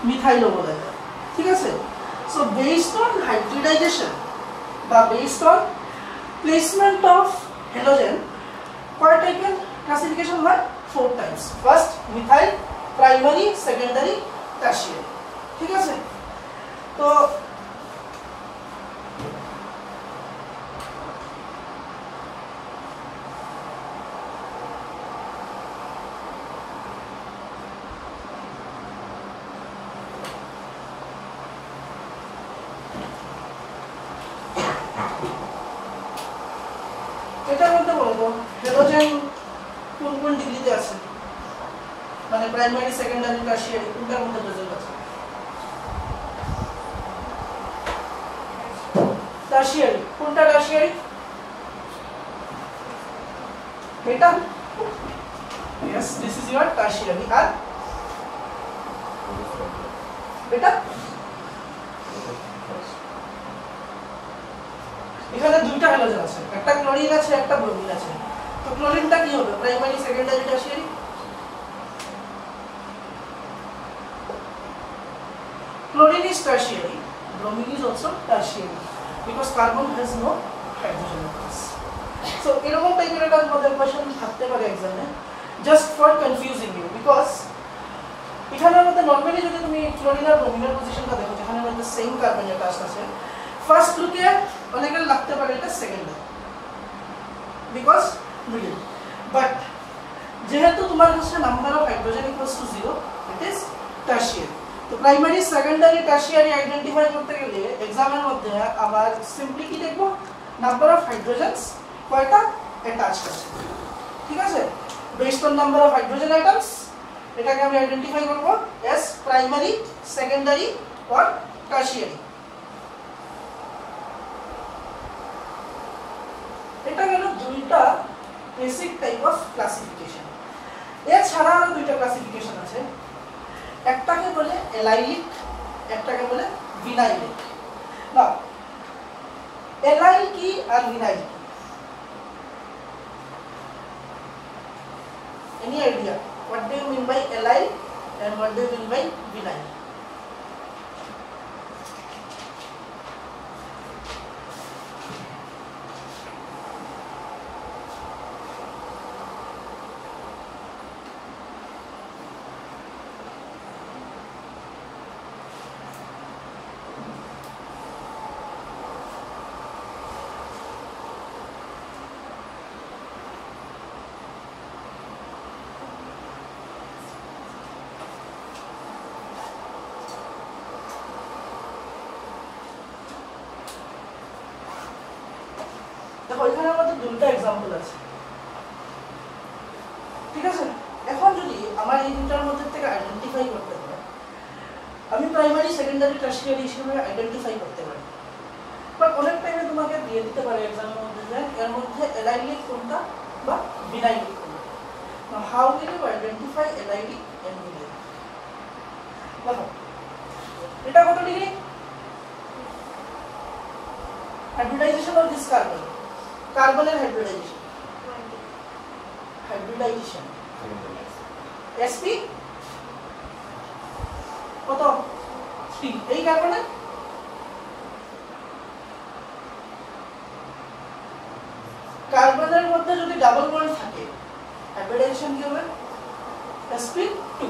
মিথাইলও বলা যায়, ঠিক আছে। সো বেসড অন হাইব্রিডাইজেশন বা based on placement of halogen কয় টাইপের ক্লাসিফিকেশন হয়? 4 types. First methyl, primary, secondary, tertiary, ঠিক আছে। তো এটার মধ্যে বলবো হ্যালোজেন কোন কোন ডিগ্রিতে আছে, মানে প্রাইমারি, সেকেন্ডারি, টারশিয়ারি কোনটার মধ্যে প্রেজেন্ট আছে? টারশিয়ারি। কোনটা টারশিয়ারি? এটা, yes, this is your tertiary। আর এটা এখানে দুইটা হ্যালোজেন আছে, একটা ক্লোরিন আছে, একটা ব্রোমিন আছে। তো ক্লোরিনটা কি হবে? Primary, secondary, tertiary? Chlorine is tertiary, bromine is also tertiary because carbon has no hydrogen atoms. So এরকম টাইপের একটা আমাদের কোশ্চেন থাকতে পারে एग्जाम-এ, just for confusing you, because এখানের মধ্যে নরমালি যদি তুমি ক্লোরিন আর ব্রোমিনের পজিশনটা দেখো, যেখানে মধ্যে সেম কার্বন অ্যাটাচ আছে, ফার্স্ট লুকে অনেকের লাগতে পারে এটা সেকেন্ডারি বিকজ মিডল, বাট যেহেতু তোমার কাছে number of hydrogen equals to 0, it is tertiary. তো প্রাইমারি, সেকেন্ডারি, টারশিয়ারি আইডেন্টিফাই করতে গেলে এক্সামের মধ্যে আবার সিম্পলি কি দেখবো? নাম্বার অফ হাইড্রোজেনস কয়টা অ্যাটাচড আছে, ঠিক আছে। Based on number of hydrogen atoms এটাকে আমি আইডেন্টিফাই করব S primary, secondary or tertiary. এটা হলো দুইটা বেসিক টাইপ অফ ক্লাসিফিকেশন। এছাড়া আরো দুইটা ক্লাসিফিকেশন আছে, একটাকে বলে এলাইলিক, একটাকে বলে ভিনাইলিক। না, এলাইল কি আর ভিনাইল কি? Any idea? What do you mean by allyl and what do you mean by vinyl? দেখো এখানে আমাদের দুটো एग्जांपल আছে, ঠিক আছে। এখন যদি আমার এই দুটোর মধ্যে থেকে আইডেন্টিফাই করতে হয়, আমি প্রাইমারি, সেকেন্ডারি, টারশিয়ারি হিসেবে আইডেন্টিফাই করতে পারি, বাট অনেক টাইমে তোমাকে দিয়ে দিতে পারে एग्जामेর মধ্যে যে এর মধ্যে এলাইলিক কোনটা বা ভিনাইলিক কোনটা। Now how will you identify allylic and vinylic? দেখো এটা কত degree? Hybridisation of this carbon, কার্বনের হাইব্রিডাইজেশন, হাইব্রিডাইজেশন sp কত? 3। এই কার্বনের কার্বনের মধ্যে যদি ডাবল বন্ড থাকে হাইব্রিডাইজেশন কি হবে? sp2।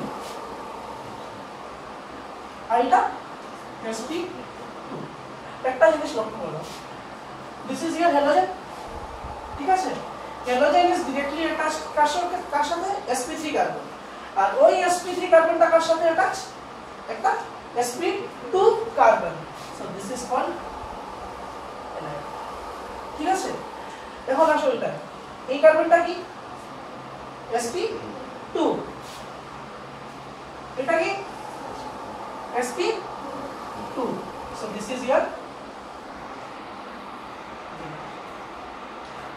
আর এটা sp2। একটা জিনিস লক্ষ্য করো, দিস ইজ ইওর হ্যালোজেন, ঠিক আছে। হ্যালোজেন ইজ डायरेक्टली अटैच्ड কার সাথে? sp3 carbon. আর ওই sp3 কার্বনটা কার সাথে অ্যাটাচ? একটা sp2 carbon. So this is called allyl, ঠিক আছে। এখন আসো এটা, এই কার্বনটা কি? sp2, এটা কি? sp2। So this is your,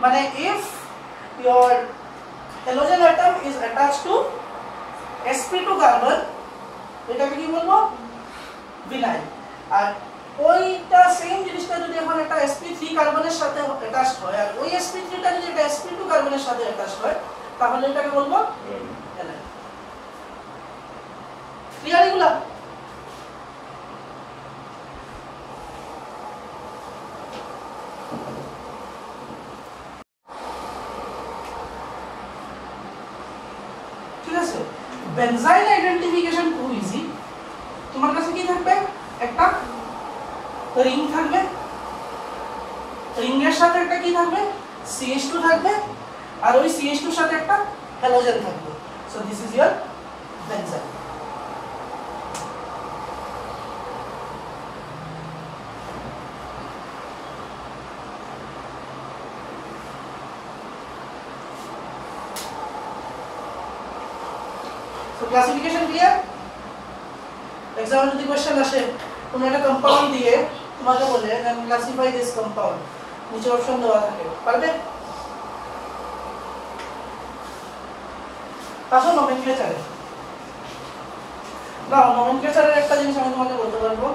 মানে if your halogen atom is attached to sp2 carbon, এটাকে কি বলবো? ভিনাইল। আর ওইটা সেম জিনিসটা যদি এখন একটা sp3 কার্বনের সাথে অ্যাটাচড হয়, আর ওই sp3টা যদি একটা sp2 কার্বনের সাথে অ্যাটাচড হয়, তাহলে এটাকে বলবো এলাইল। ক্লিয়ার এগুলা? বেনজাইন আইডেন্টিফিকেশন খুব ইজি। তোমার কাছে কি থাকবে, একটা রিং থাকবে, রিং এর সাথে একটা কি থাকবে, CH2 থাকবে, আর ওই CH2 এর সাথে একটা হ্যালোজেন থাকবে। So this is your benzene. So classification clear? Example যদি কোশ্চেন আসে, তুমি একটা কম্পাউন্ড দিয়ে তোমাকে বলে দেন ক্লাসিফাই দিস কম্পাউন্ড, নিচে অপশন দেওয়া থাকে, পারবে? আসো নোমেনক্লেচারে। না, নোমেনক্লেচারের একটা জিনিস আমি তোমাকে বলতে পারবো,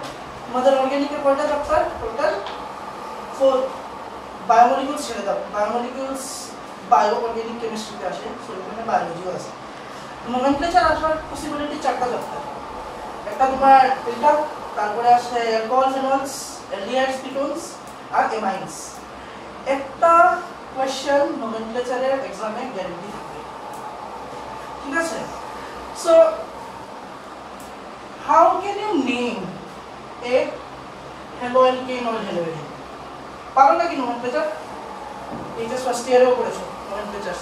আমাদের অর্গানিকের কয়টা চ্যাপ্টার? টোটাল 4। বায়োমলিকুলস ছেড়ে দাও, বায়োমলিকুলস বায়ো অর্গানিক কেমিস্ট্রিতে আসে, সো এখানে বায়োলজিও আছে। নোমেনক্লেচার আসার পসিবিলিটি 4টা চ্যাপ্টার। একটা তোমার এটা, তারপরে আসে অ্যালকোহল, ফিনলস, অ্যালডিহাইডস, কিটোনস আর এমাইনস। একটা কোশ্চেন নোমেনক্লেচারের এক্সামে গ্যারান্টি থাকবে, ঠিক আছে? So how can you name a haloalkane or haloarene? পারো নাকি নোমেনক্লেচার? এইচএস ফার্স্ট ইয়ারেও করেছো নোমেনক্লেচার।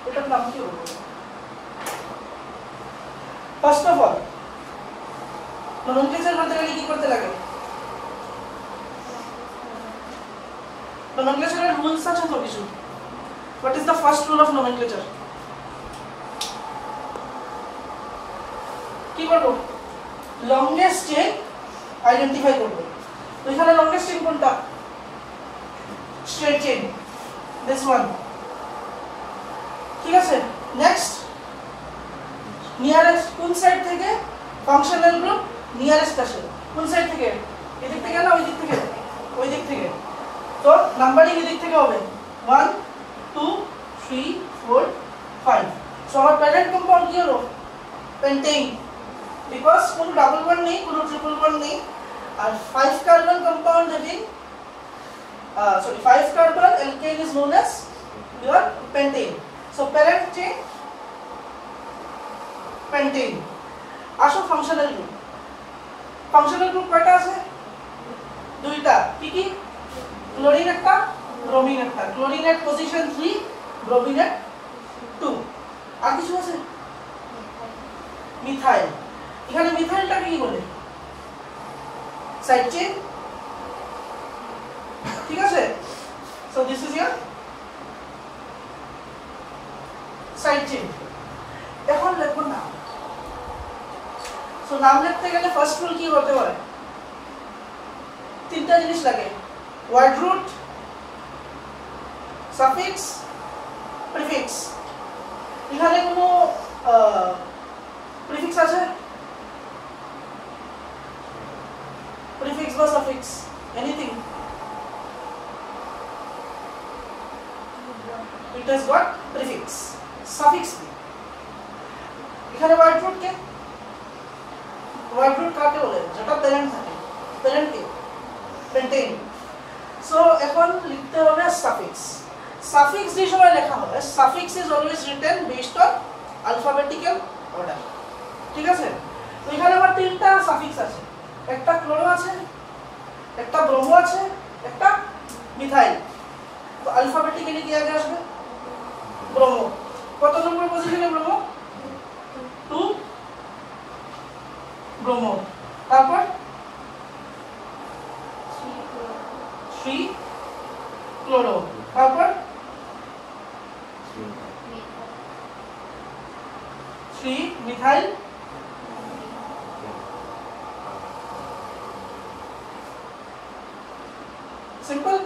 এটার নাম কি বলবো? ফার্স্ট অফ অল নোমেনক্লেচার করতে গেলে কি করতে লাগে? নোমেনক্লেচারের রুলস আছে তো কিছু। What is the first rule of nomenclature? কি করব? লংগেস্ট চেইন আইডেন্টিফাই করব। তো এখানে লংগেস্ট চেইন কোনটা? স্ট্রেট চেইন, দিস ওয়ান, ঠিক আছে? নেক্সট, নিয়ারেস্ট কোন সাইড থেকে ফাংশনাল গ্রুপ নিয়ারেস্ট আসে? কোন সাইড থেকে? এদিক থেকে না ওই দিক থেকে? ওই দিক থেকে। তো নাম্বারিং এদিক থেকে হবে 1 2 3 4 5। সো আমার প্যারেন্ট কম্পাউন্ড কি হলো? পেন্টেইন, বিকজ কোনো ডাবল বন্ড নেই, কোনো ট্রিপল বন্ড নেই, আর 5 carbon compound having 5 carbon alkane is known as your pentane. So parent chain pentane. আসো ফাংশনাল গ্রুপ। ফাংশনাল গ্রুপ কয়টা আছে? দুইটা। কি কি? ক্লোরিন একটা, ব্রোমিন একটা। ক্লোরিন এর পজিশন 3, ব্রোমিন এর 2। আর কিছু আছে? মিথাইল। এখানে মিথাইলটাকে কি বলে? সাইড চেইন, ঠিক আছে? So this is year side chain. এখন লিখবো নাম। সো নাম লিখতে গেলে ফার্স্ট রুল কি হতে হয়? তিনটা জিনিস লাগে, ওয়ার্ড রুট, সাফিক্স, প্রিফিক্স। এখানে কোনো প্রিফিক্স আছে? প্রিফিক্স বা suffix, anything? It has got prefix, suffix কি? এখানে ওয়ার্ড রুট কে? ওয়ার্ড রুট কাকে বলে? যেটা প্যারেন্ট থাকে। প্যারেন্ট কে? পেন্টেন। সো এখন লিখতে হবে সাফিক্স। সাফিক্স যে সময় লেখা হবে, suffix is always written based on alphabetical order, ঠিক আছে? তো এখানে আমার তিনটা সাফিক্স আছে, একটা ক্লোরো আছে, একটা ব্রোমো আছে, একটা মিথাইল। তো অ্যালফাবেটিক্যালি কি আগে আসবে? ব্রোমো। কত নম্বর পজিশনে ব্রোমো? 2 ব্রোমো। তারপর 3 ক্লোরো। তারপর 3 মিথাইল। সিম্পল।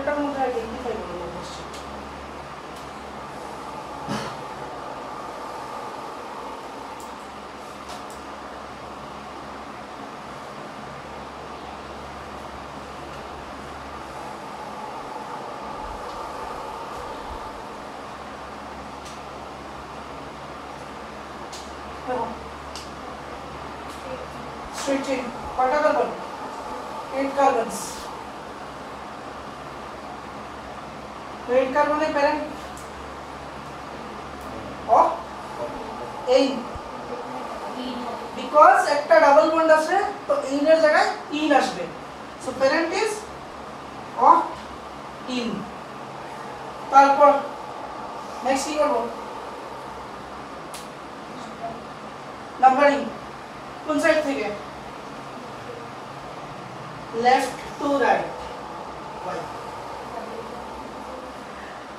কোনটার মধ্যে আইডেন্টিফাই করব কোশ্চেন straight chain কয়টা কার্বন 8 কার্বনস 8 কার্বনের প্যারেন্ট অফ এইন বিকজ একটা ডাবল বন্ড আছে তো এইন এর জায়গায় ইন আসবে so parent is of in তারপর নেক্সট কি করব নাম্বারিং কোন সাইড থেকে লেফট টু রাইট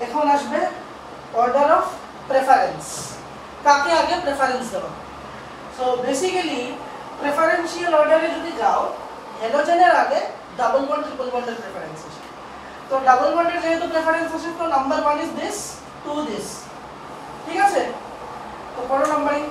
এখন আসবে অর্ডার অফ প্রেফারেন্স কাকে আগে প্রেফারেন্স দেব সো বেসিক্যালি প্রেফারেন্সিয়াল অর্ডারে যদি যাও হ্যালোজেনের আগে ডাবল বন্ড ট্রিপল বন্ডের প্রেফারেন্স আছে তো ডাবল বন্ডের যেহেতু প্রেফারেন্স আছে তো number 1 is this to this ঠিক আছে তো পরের numbering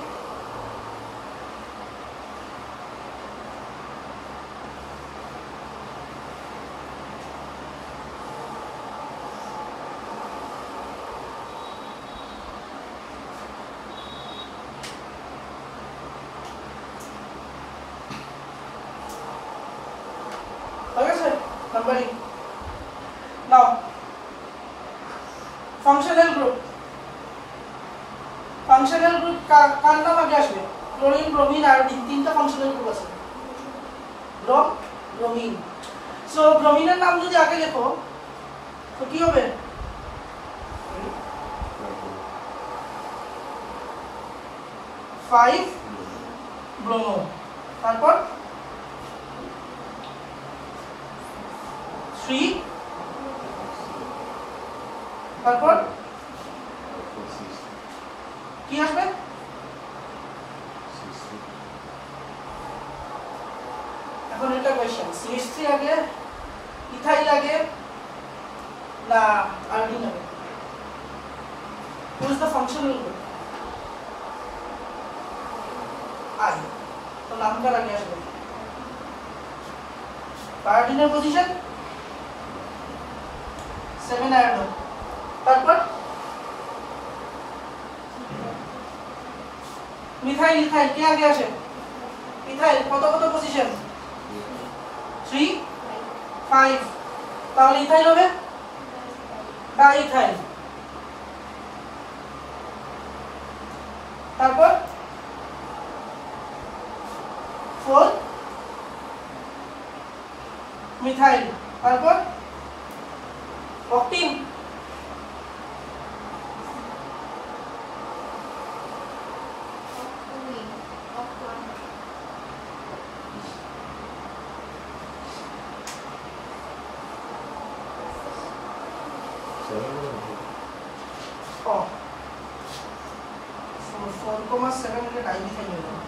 numbering now functional group কার নাম আগে আসবে ক্লোরিন ব্রোমিন আয়োডিন তিনটা ফাংশনাল গ্রুপ আছে ব্রোমিন সো ব্রোমিনের নাম যদি আগে লেখো তো কি হবে 5 ব্রোমো তারপর 3 তারপর কি আসবে এখন এটা কোশ্চেন CH3 আগে ইথাইল আগে না আয়োডিন আগে who is the functional group I তো নামকার আগে আসবে আয়োডিনের পজিশন 7 আয়োডিন তারপর মিথাইল ইথাইল কে আগে আসে ইথাইল কত কত পজিশন 3 5 তাহলে ইথাইল হবে ডাইইথাইল তারপর 4 মিথাইল তারপর অক্টিন Oh, so 4,7 के टाइम दिखाई दे रहा है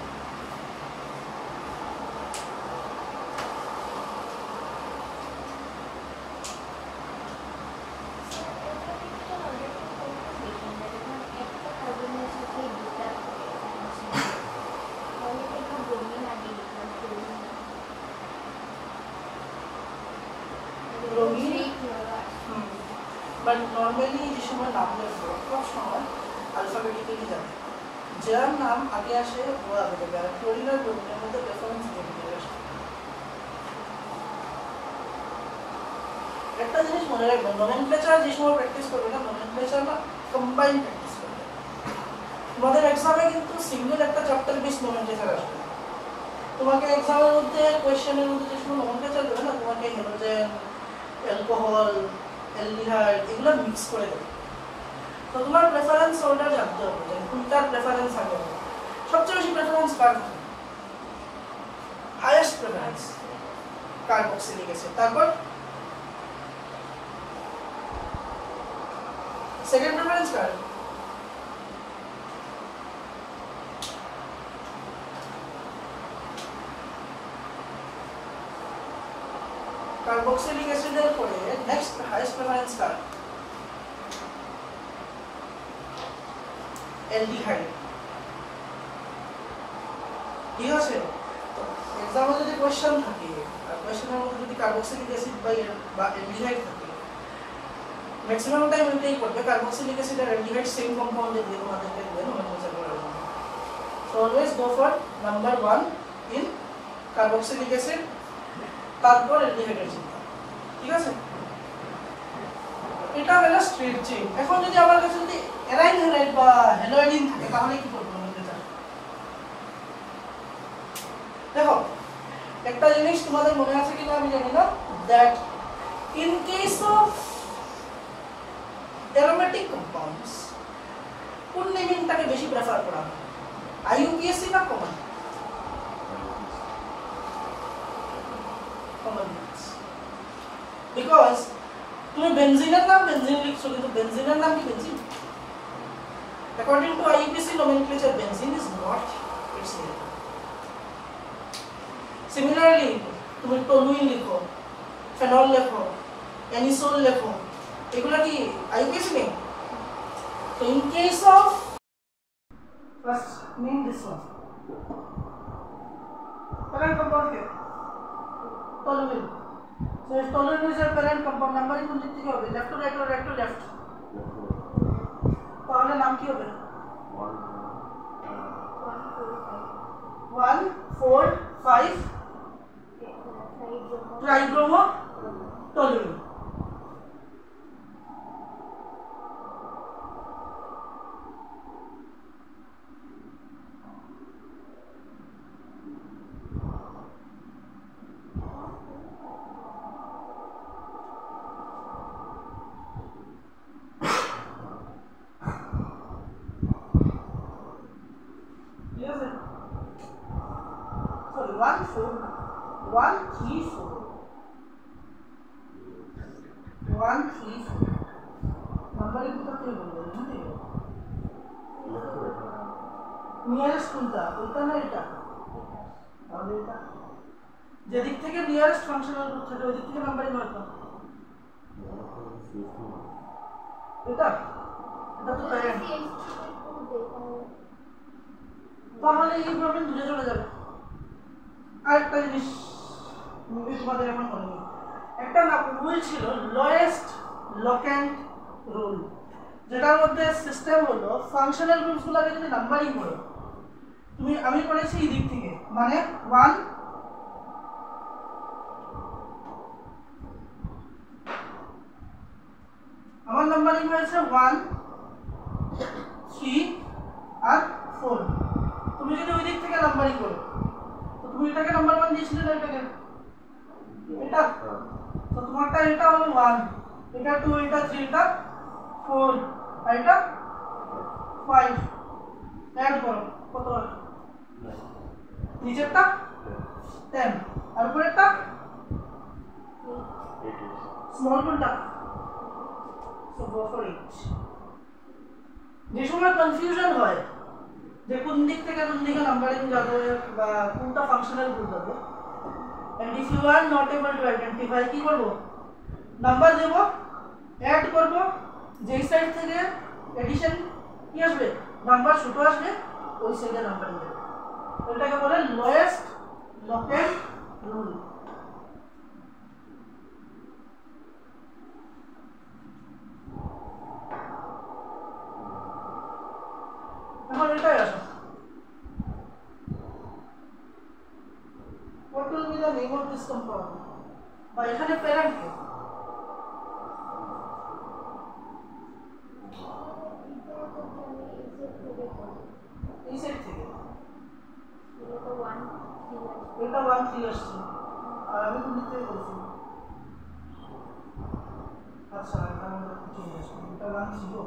but normally যে সময় নাম লেখো সব সময় অ্যালফাবেটিক্যালি যাবে যার নাম আগে আসে ও আগে যাবে আর ক্লোরিন আর ব্রোমিনের মধ্যে ডিফারেন্স দেখতে আসে একটা জিনিস মনে রাখবেন নোমেনক্লেচার যে সময় প্র্যাকটিস করবে না নোমেনক্লেচার না কম্বাইন প্র্যাকটিস করবে তোমাদের এক্সামে কিন্তু সিঙ্গেল একটা চ্যাপ্টার বেস নোমেনক্লেচার আসবে তোমাকে এক্সামের মধ্যে কোশ্চেনের মধ্যে যে সময় নোমেনক্লেচার দেবে না তোমাকে হ্যালোজেন অ্যালকোহল অ্যালডিহাইড এগুলো মিক্স করে দেবে তো তোমার প্রেফারেন্স অর্ডার জানতে হবে যে কোনটার প্রেফারেন্স আগে হবে সবচেয়ে বেশি প্রেফারেন্স কার হাইয়েস্ট প্রেফারেন্স কার্বক্সিলিক অ্যাসিড তারপর সেকেন্ড প্রেফারেন্স কার কার্বক্সিলিক অ্যাসিডের পরে নেক্সট হাইয়েস্ট প্রেফারেন্স কার? অ্যালডিহাইড। ঠিক আছে, তো এক্সামে যদি কোশ্চেন থাকে আর কোশ্চেনের মধ্যে যদি কার্বক্সিলিক অ্যাসিড বা অ্যালডিহাইড থাকে, ম্যাক্সিমাম টাইম এটাই করবে কার্বক্সিলিক অ্যাসিড আর অ্যালডিহাইড সেম কম্পাউন্ডে দিয়ে তোমাদেরকে দেবে নোমেনক্লেচার করার জন্য। So always go for number 1 in carboxylic acid, তারপর অ্যালডিহাইডের চিন্তা। ঠিক আছে, এটা হলো স্ট্রেট চেইন। এখন যদি আমার কাছে যদি অ্যারাইন হ্যালাইড বা হ্যালোইডিন থাকে তাহলে কি করব নোমেনক্লেচার? দেখো একটা জিনিস তোমাদের মনে আছে কিনা আমি জানি না, that in case of aromatic compounds কোন নেমিংটাকে বেশি প্রেফার করা হয়? আইইউপিএসি না কমন? কমন, বিকজ তুমি বেনজিনের নাম বেনজিন লিখছো কিন্তু বেনজিনের নাম কি benzene? According to IUPAC nomenclature benzene is not it's name. Similarly তুমি টলুইন লিখো, ফেনল লেখো, অ্যানিসোল লেখো, এগুলা কি IUPAC name? So in case of first name this one, parent compound ke toluene. So if toluene is a parent compound, numbering কোন দিক থেকে হবে? Left to right or right to left? তাহলে নাম কি হবে? 1 4 5 ট্রাইব্রোমো toluene. Sorry, 1 4 1 3 4 1 3 4 নাম্বারিং কোথা থেকে বলবো? এখান থেকে নিয়ারেস্ট কোনটা? ওইটা না এটা? তাহলে এটা যেদিক থেকে নিয়ারেস্ট ফাংশনাল গ্রুপ থাকে ওই দিক থেকে নাম্বারিং হয় তো এটা এটা তো প্যারেন্ট। তাহলে এই প্রবলেম দূরে চলে যাবে। আরেকটা জিনিস তোমাদের এখন মনে নেই, একটা না রুল ছিল লোয়েস্ট লোক্যান্ট রুল, যেটার মধ্যে সিস্টেম হলো ফাংশনাল গ্রুপসগুলোকে যদি নাম্বারিং করো, তুমি আমি করেছি এই দিক থেকে, মানে 1 আমার নাম্বারিং হয়েছে 1 3 আর 4। তুমি যদি ওই দিক থেকে নাম্বারিং করো তো তুমি এটাকে নাম্বার 1 দিয়েছিলে না এটাকে? এটা তো তোমারটা এটা হলো 1, এটা 2, এটা 3, এটা 4 আর এটা 5। অ্যাড করো কত হয়? নিচেরটা 10 আর উপরেরটা স্মল কোনটা? So go for it. যে সময় কনফিউশন হয় যে কোন দিক থেকে কোন দিকে নাম্বারিং যাবে বা কোনটা ফাংশনাল গ্রুপ যাবে, and if you are not able to identify কি করব? নাম্বার দেব, অ্যাড করব, যেই সাইড থেকে এডিশন কি আসবে নাম্বার ছোট আসবে ওই সাইডে নাম্বারিং দেব। এটাকে বলে লোয়েস্ট লোক্যান্ট রুল। এখন এটাই আসো, what will be the name of this compound? বা এখানে প্যারেন্ট কে? এই সাইড থেকে এটা 1 3 আসছে আর আমি কোন দিক থেকে বলছি? আচ্ছা এটা আমরা চেঞ্জ আসছে, এটা 1 0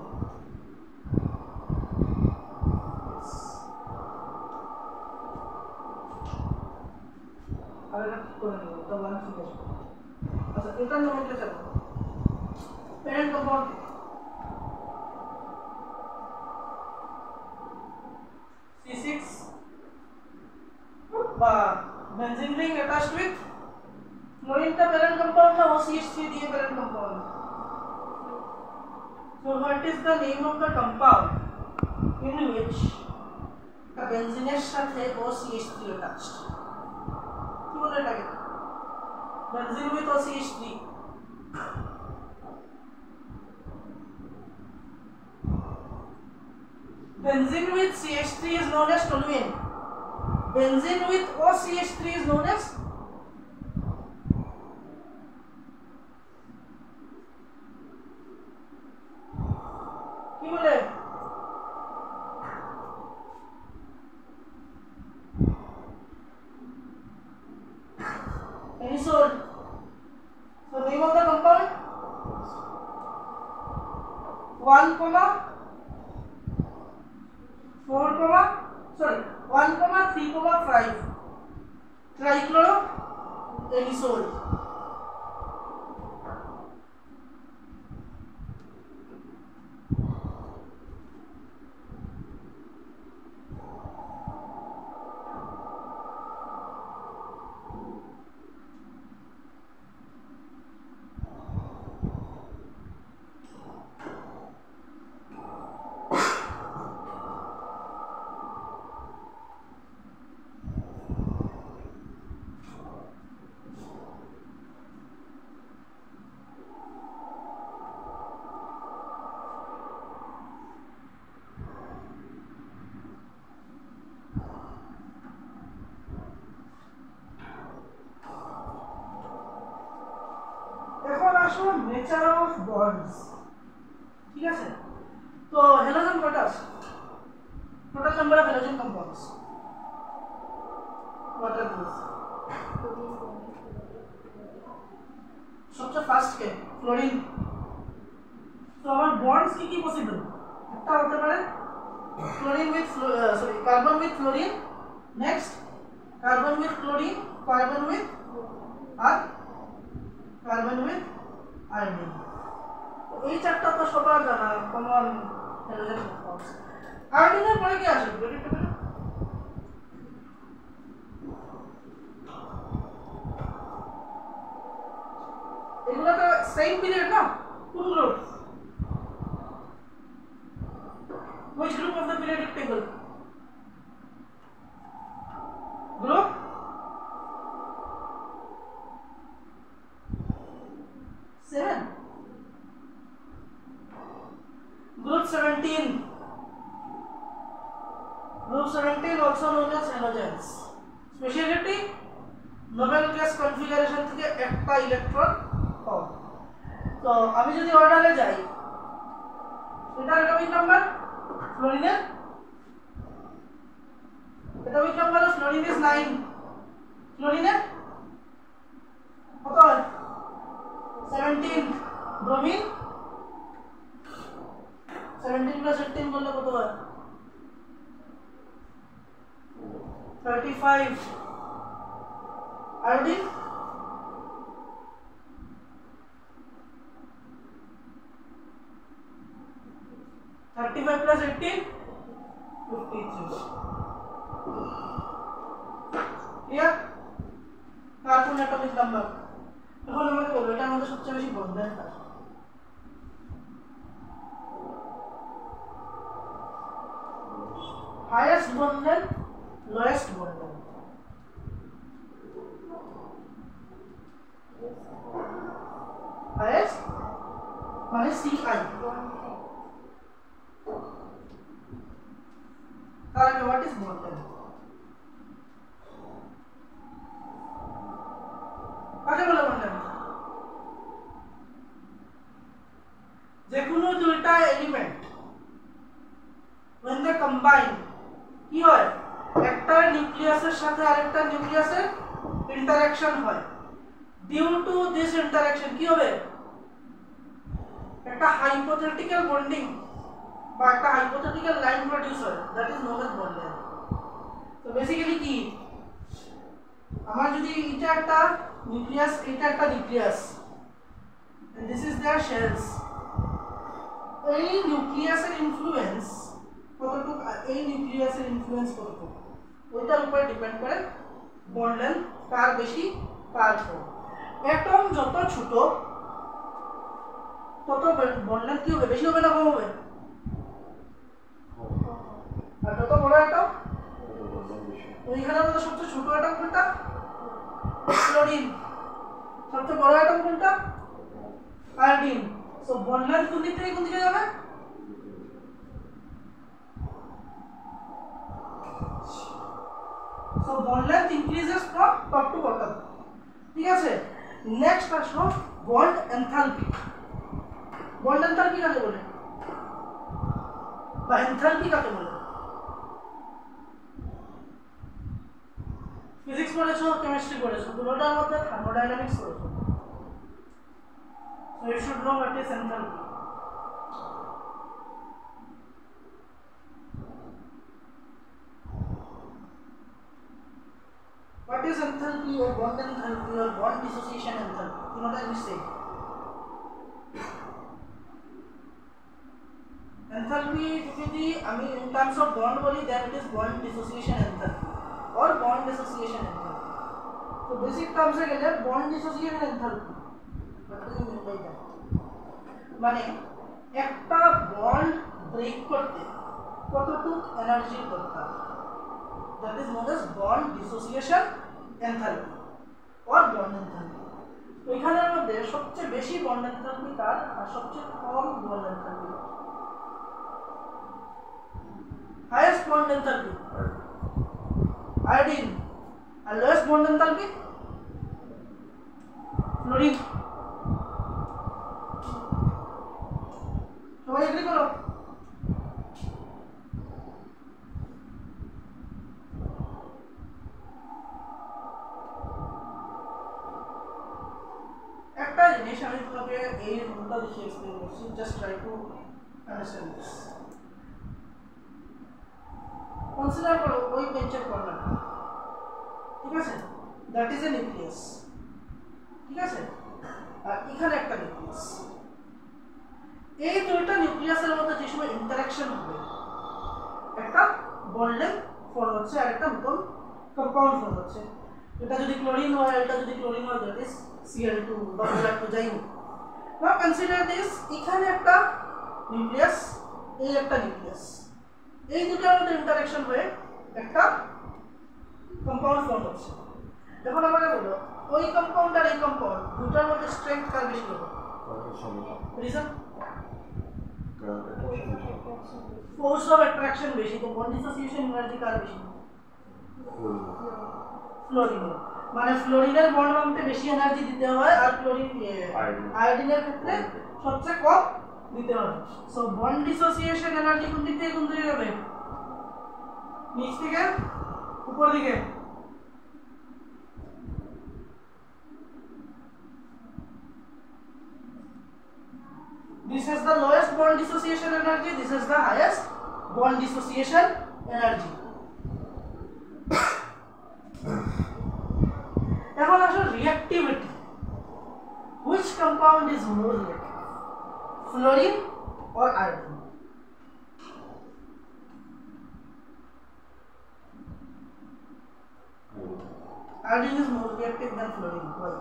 আর এটা করে দেব, এটা 1 3 আসবে। আচ্ছা এটা নোমেনক্লেচার প্যারেন্ট কম্পাউন্ড C6 বা benzene ring attached with Chlorine का parent compound था OCH3 दिए parent compound. So what is the name of the compound in which the benzene এর সাথে OCH3 attached? কি বলে এটাকে? Benzene with OCH3. Benzene with CH3 is known as toluene. Benzene with OCH3 is known as কি বলে? Anisole. So name of the compound 1, 4, 1,3,5 trichloro anisole. Nature of bonds. ठीक है sir? तो halogen कौन है? Total number of halogen compounds. What are those? सबसे fast के fluorine. तो हमारे bonds की possible? कितना होते हैं? Fluorine with carbon with fluorine. Next, carbon with chlorine, carbon with iodine. तो এই চারটা তো সবার জানা কমন হ্যালোজেন কম্পাউন্ডস। আয়োডিনের পরে কি আসে? এগুলো তো সেম পিরিয়ড না? কোন group? Which group of the periodic table? Group 7. Group 17. Group 17 also known as halogens. Speciality noble gas configuration থেকে একটা ইলেকট্রন পাওয়া। তো আমি যদি অর্ডারে যাই, এটার অ্যাটমিক নাম্বার ফ্লোরিনের atomic number of fluorine is 9. Fluorine কত হয়? 17. Bromine 17 plus 18 করলে কত হয়? 35. Iodine 35 plus 18 53. Clear? Carbon atomic number. এখন আমাকে বলো এটা আমাদের সবচেয়ে বেশি বন্ধনের কাজ। হাইয়েস্ট বন্ধন, লোয়েস্ট বন্ধন। হাইয়েস্ট মানে CI। তাহলে what is বন্ধন? কাকে বলে বন্ধন? যে কোনো দুইটা এলিমেন্ট when they combine কি হয়? একটা নিউক্লিয়াসের সাথে আরেকটা নিউক্লিয়াসের ইন্টারঅ্যাকশন হয়। ডিউ টু দিস ইন্টারঅ্যাকশন কি হবে? একটা হাইপোথেটিক্যাল বন্ডিং বা একটা হাইপোথেটিক্যাল লাইন প্রডিউস হয়, that is known as bonding. তো বেসিক্যালি কি, আমার যদি এটা একটা নিউক্লিয়াস, এটা একটা nucleus, and this is their shells, এই নিউক্লিয়াসের ইনফ্লুয়েন্স কতটুকু, এই নিউক্লিয়াসের ইনফ্লুয়েন্স কতটুকু, ওইটার উপরে ডিপেন্ড করে বন্ড লেন্থ কার বেশি কার কম। অ্যাটম যত ছোট তত বন্ড লেন্থ কি হবে, বেশি হবে না কম হবে? আর যত বড় অ্যাটম তো এখানের মধ্যে সবচেয়ে ছোট অ্যাটম কোনটা? ক্লোরিন। সবচেয়ে বড় অ্যাটম কোনটা? আয়োডিন। সো বন্ড লেন্থ কোন দিক থেকে কোন দিকে যাবে? So bond length increases from top to bottom. ঠিক আছে, নেক্সট আসো বন্ড এনথালপি। বন্ড এনথালপি কাকে বলে বা এনথালপি কাকে বলে? ফিজিক্স পড়েছো, কেমিস্ট্রি পড়েছো, দুটোটার মধ্যে থার্মোডাইনামিক্স পড়েছো। So you should know what is enthalpy. What is enthalpy or bond dissociation enthalpy? You know what I say? Enthalpy যদি আমি in terms of bond বলি, then it is bond dissociation enthalpy or bond dissociation enthalpy. So basic terms এ গেলে bond dissociation enthalpy what do you mean by that? মানে একটা bond break করতে কতটুকু energy দরকার, that is known as bond dissociation enthalpy or bond enthalpy. তো এখানের মধ্যে সবচেয়ে বেশি বন্ড এনথালপি কার আর সবচেয়ে কম bond enthalpy? highest bond enthalpy iodine আর lowest bond enthalpy fluorine. সবাই এগ্রি করো? একটা জিনিস আমি তোমাকে এই রুলটা লিখে এক্সপ্লেইন করছি, just try to understand this. Consider করো ওই বেঞ্চের কর্নার, ঠিক আছে, দ্যাট ইজ এ নিউক্লিয়াস, ঠিক আছে, আর এখানে একটা নিউক্লিয়াস। এই দুইটা নিউক্লিয়াসের মধ্যে যে সময় ইন্টারঅ্যাকশন হবে একটা বন্ড লেন্থ ফর্ম হচ্ছে আর একটা নতুন কম্পাউন্ড ফর্ম হচ্ছে। এটা যদি ক্লোরিন হয়, এটা যদি ক্লোরিন হয়, দ্যাট ইজ Cl2 বা Cl2 যাই হোক। নাও কনসিডার দিস, এখানে একটা নিউক্লিয়াস, এই একটা নিউক্লিয়াস, এই দুটার মধ্যে ইন্টারঅ্যাকশন হয়ে একটা কম্পাউন্ড ফর্ম হচ্ছে। এখন আমাকে বলো ওই কম্পাউন্ড আর এই কম্পাউন্ড দুটার মধ্যে স্ট্রেংথ কার বেশি হবে? রিজন? ফোর্স অফ অ্যাট্রাকশন বেশি, তো বন্ড ডিসোসিয়েশন এনার্জি কার বেশি? ফ্লোরিনের। মানে ফ্লোরিনের বন্ড বানাতে বেশি এনার্জি দিতে হয় আর আয়োডিনের ক্ষেত্রে সবচেয়ে কম দিতে হয়। সো বন্ড ডিসোসিয়েশন এনার্জি কোন দিক থেকে কোন দিকে যাবে? নিচ থেকে উপর দিকে। This is the lowest bond dissociation energy, this is the highest bond dissociation energy. এখন আসো reactivity. Which compound is more reactive? Fluorine or iodine? Iodine is more reactive than fluorine. Why?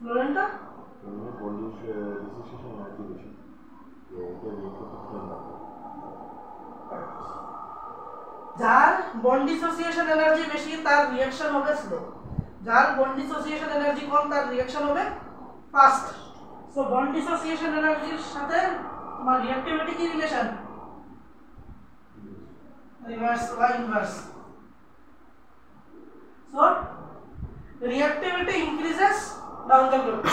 ফ্লোরিনটা বন্ড ডিসোসিয়েশন এনার্জি বেশি, তো এটা react করতে না। যার bond dissociation energy বেশি তার রিঅ্যাকশন হবে স্লো, যার বন্ড ডিসোসিয়েশন এনার্জি কম তার রিঅ্যাকশন হবে ফাস্ট। সো বন্ড ডিসোসিয়েশন এনার্জির সাথে তোমার রিঅ্যাক্টিভিটি কি রিলেশন? রিভার্স বা inverse. So reactivity increases down the group.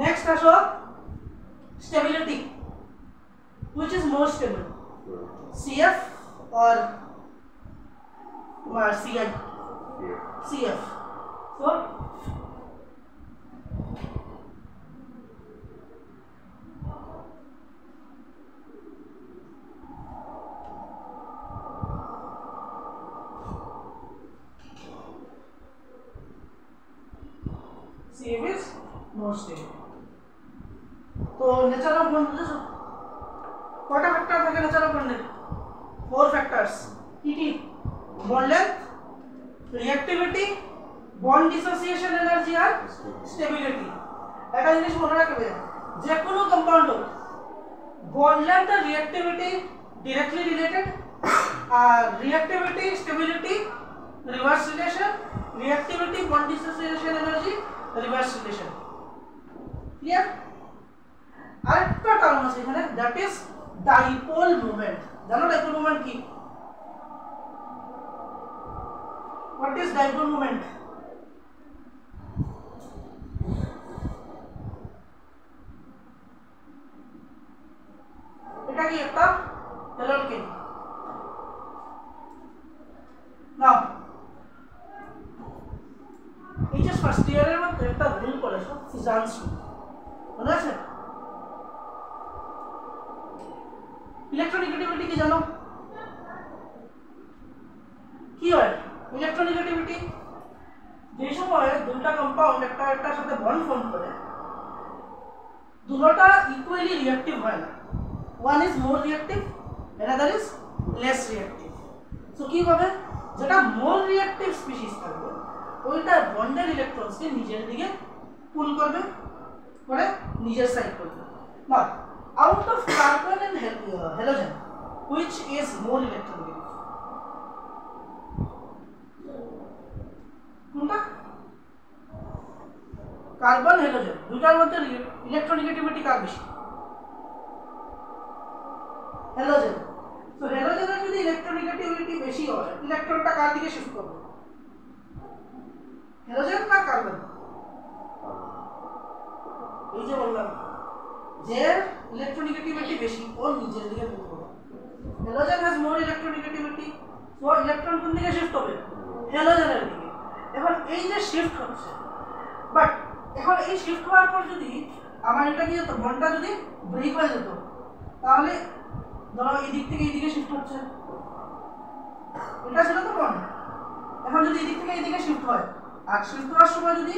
Next আসো stability. which is more stable, CF or CI? CF. So CF is more stable. তো nature of bond বুঝেছো? কয়টা factor থাকে নেচার অফ বন্ডের? 4 factors. কি কি? Bond length, reactivity, bond dissociation energy আর stability. একটা জিনিস মনে রাখবে, যে কোনো কম্পাউন্ড হোক, বন্ড লেন্থ আর reactivity directly related, reactivity, stability, reverse relation, reactivity, bond dissociation energy, reverse relation. Clear? আরেকটা টার্ম আছে এখানে, that is dipole moment. জানো dipole moment কি? What is dipole moment? এটা কি একটা Alkane. Now, HS first year এর মধ্যে একটা রুল পড়েছো, ফিজানস রুল। মনে আছে? ইলেকট্রোনেগেটিভিটি কি জানো? কি হয় ইলেকট্রোনেগেটিভিটি? যে সময় দুটো কম্পাউন্ড একটার সাথে বন্ড ফর্ম করে, দুটোটা ইকুয়ালি রিঅ্যাক্টিভ হয় না। One is more reactive, another is less reactive. So কি হবে, যেটা more reactive species থাকবে ওইটা বন্ডের ইলেকট্রনসকে নিজের দিকে পুল করবে, করে নিজের সাইড করবে। Now out of carbon and halogen which is more electronegative? কোনটা? কার্বন হ্যালোজেন দুটার মধ্যে ইলেকট্রোনেগেটিভিটি কার বেশি? হ্যালোজেন। তো হ্যালোজেনের যদি ইলেকট্রোনেগেটিভিটি বেশি হয়, ইলেকট্রনটা কার দিকে শিফট করবে? হ্যালোজেন না কার্বন? এই যে বললাম, যে ইলেকট্রোনেগেটিভিটি বেশি ও নিজের দিকে মুভ করবে। Halogen has more electronegativity, so electron কোন দিকে শিফট হবে? হ্যালোজেনের দিকে। এখন এই যে শিফট হচ্ছে, বাট এখন এই শিফট হওয়ার পর যদি আমার এটা কি হতো, বন্ডটা যদি ব্রেক হয়ে যেত, তাহলে ধরো এই দিক থেকে এই দিকে শিফট হচ্ছে, এটা ছিল তো বন্ড। এখন যদি এই দিক থেকে এই দিকে শিফট হয়, আর শিফট হওয়ার সময় যদি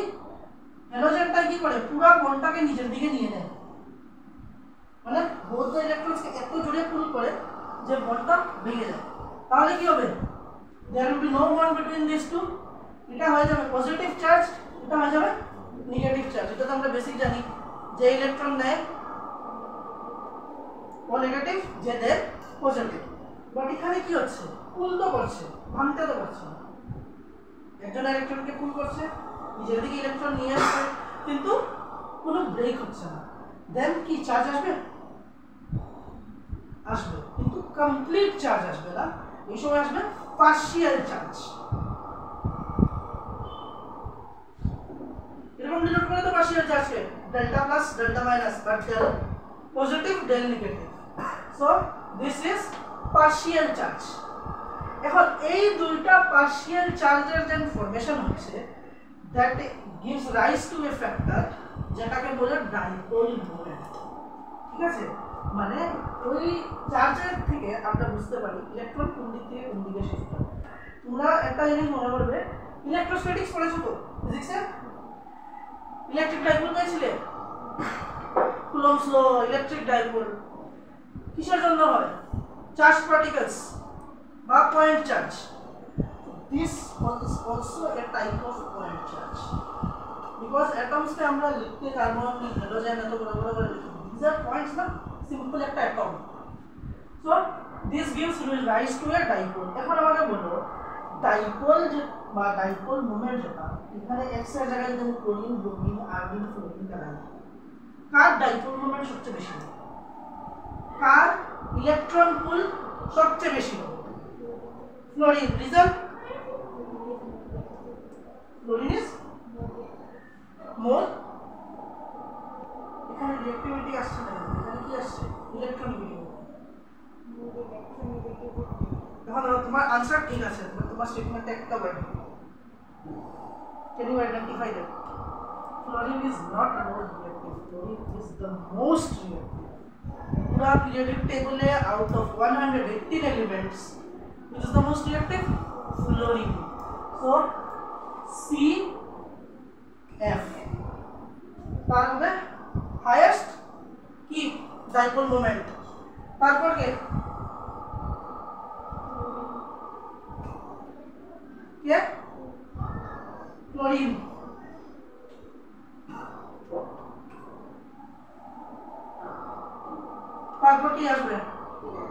হ্যালোজেনটা কি করে, পুরো বন্ডটাকে নিজের দিকে নিয়ে নেয়, মানে বোথ দ্য ইলেকট্রনসকে এত জোরে পুল করে যে বন্ডটা ভেঙে যায়, তাহলে কি হবে? There will be no bond between this two. এটা হয়ে যাবে পজিটিভ চার্জ, এটা হয়ে যাবে নেগেটিভ চার্জ। এটা তো আমরা বেসিক জানি, যে ইলেকট্রন নেয় ও নেগেটিভ, যে দেয় পজিটিভ। বাট এখানে কি হচ্ছে, পুল তো করছে, ভাঙতে তো করছে না। একজন ইলেকট্রনকে পুল করছে, নিজের দিকে ইলেকট্রন নিয়ে আসছে, কিন্তু কোনো ব্রেক হচ্ছে না। দেন কি চার্জ আসবে? আসবে, কিন্তু কমপ্লিট চার্জ আসবে না। এই সময় আসবে পার্শিয়াল চার্জ। এরকম ডিনোট করে তো পার্শিয়াল চার্জকে delta plus delta minus, but del positive del negative. So this is partial charge. এখন এই দুইটা পার্শিয়াল চার্জের যে ফরমেশন হচ্ছে, that gives rise to a factor যেটাকে বলে ডাইপোল মোমেন্ট। ঠিক আছে, মানে ওই চার্জের থেকে আমরা বুঝতে পারি ইলেকট্রন কোন দিক থেকে কোন দিকে শিফট হয়। তোমরা একটা জিনিস মনে করবে, ইলেকট্রোস্ট্যাটিক্স পড়েছো তো ফিজিক্সে? ইলেকট্রিক ডাইপোল পেয়েছিলে? কুলম্বস ল, ইলেকট্রিক ডাইপোল কিসের জন্য হয়? চার্জ পার্টিকলস বা point charge. This is also a type of point charge because atoms কে আমরা লিখতে কার্বন, হাইড্রোজেন এত বড় বড় করে লিখি। These are points না, সিম্পল একটা atom. So this gives rise to a dipole. এখন আমাকে বলো ডাইপোল যে বা ডাইপোল মোমেন্ট যেটা, এখানে x এর জায়গায় যদি ক্লোরিন, ব্রোমিন, আয়োডিন, ফ্লোরিন দাঁড়ায়, কার ডাইপোল মোমেন্ট সবচেয়ে বেশি হবে? কার ইলেকট্রন পুল সবচেয়ে বেশি হবে? Fluorine. Reason? Fluorine is more, এখানে রিঅ্যাক্টিভিটি আসছে না, এখানে কি আসছে? ইলেকট্রোনেগেটিভিটি। এখন তোমার আনসার ঠিক আছে, তোমার স্টেটমেন্টে একটা word, can you identify that? Fluorine is not more reactive, fluorine is the most reactive. पूरा periodic table है, out of 118 elements, which is the most reactive? Fluorine. So CF তার হবে হাইয়েস্ট কি ডাইপোল মোমেন্ট। তারপর কে কে chlorine. তারপর কি আসবে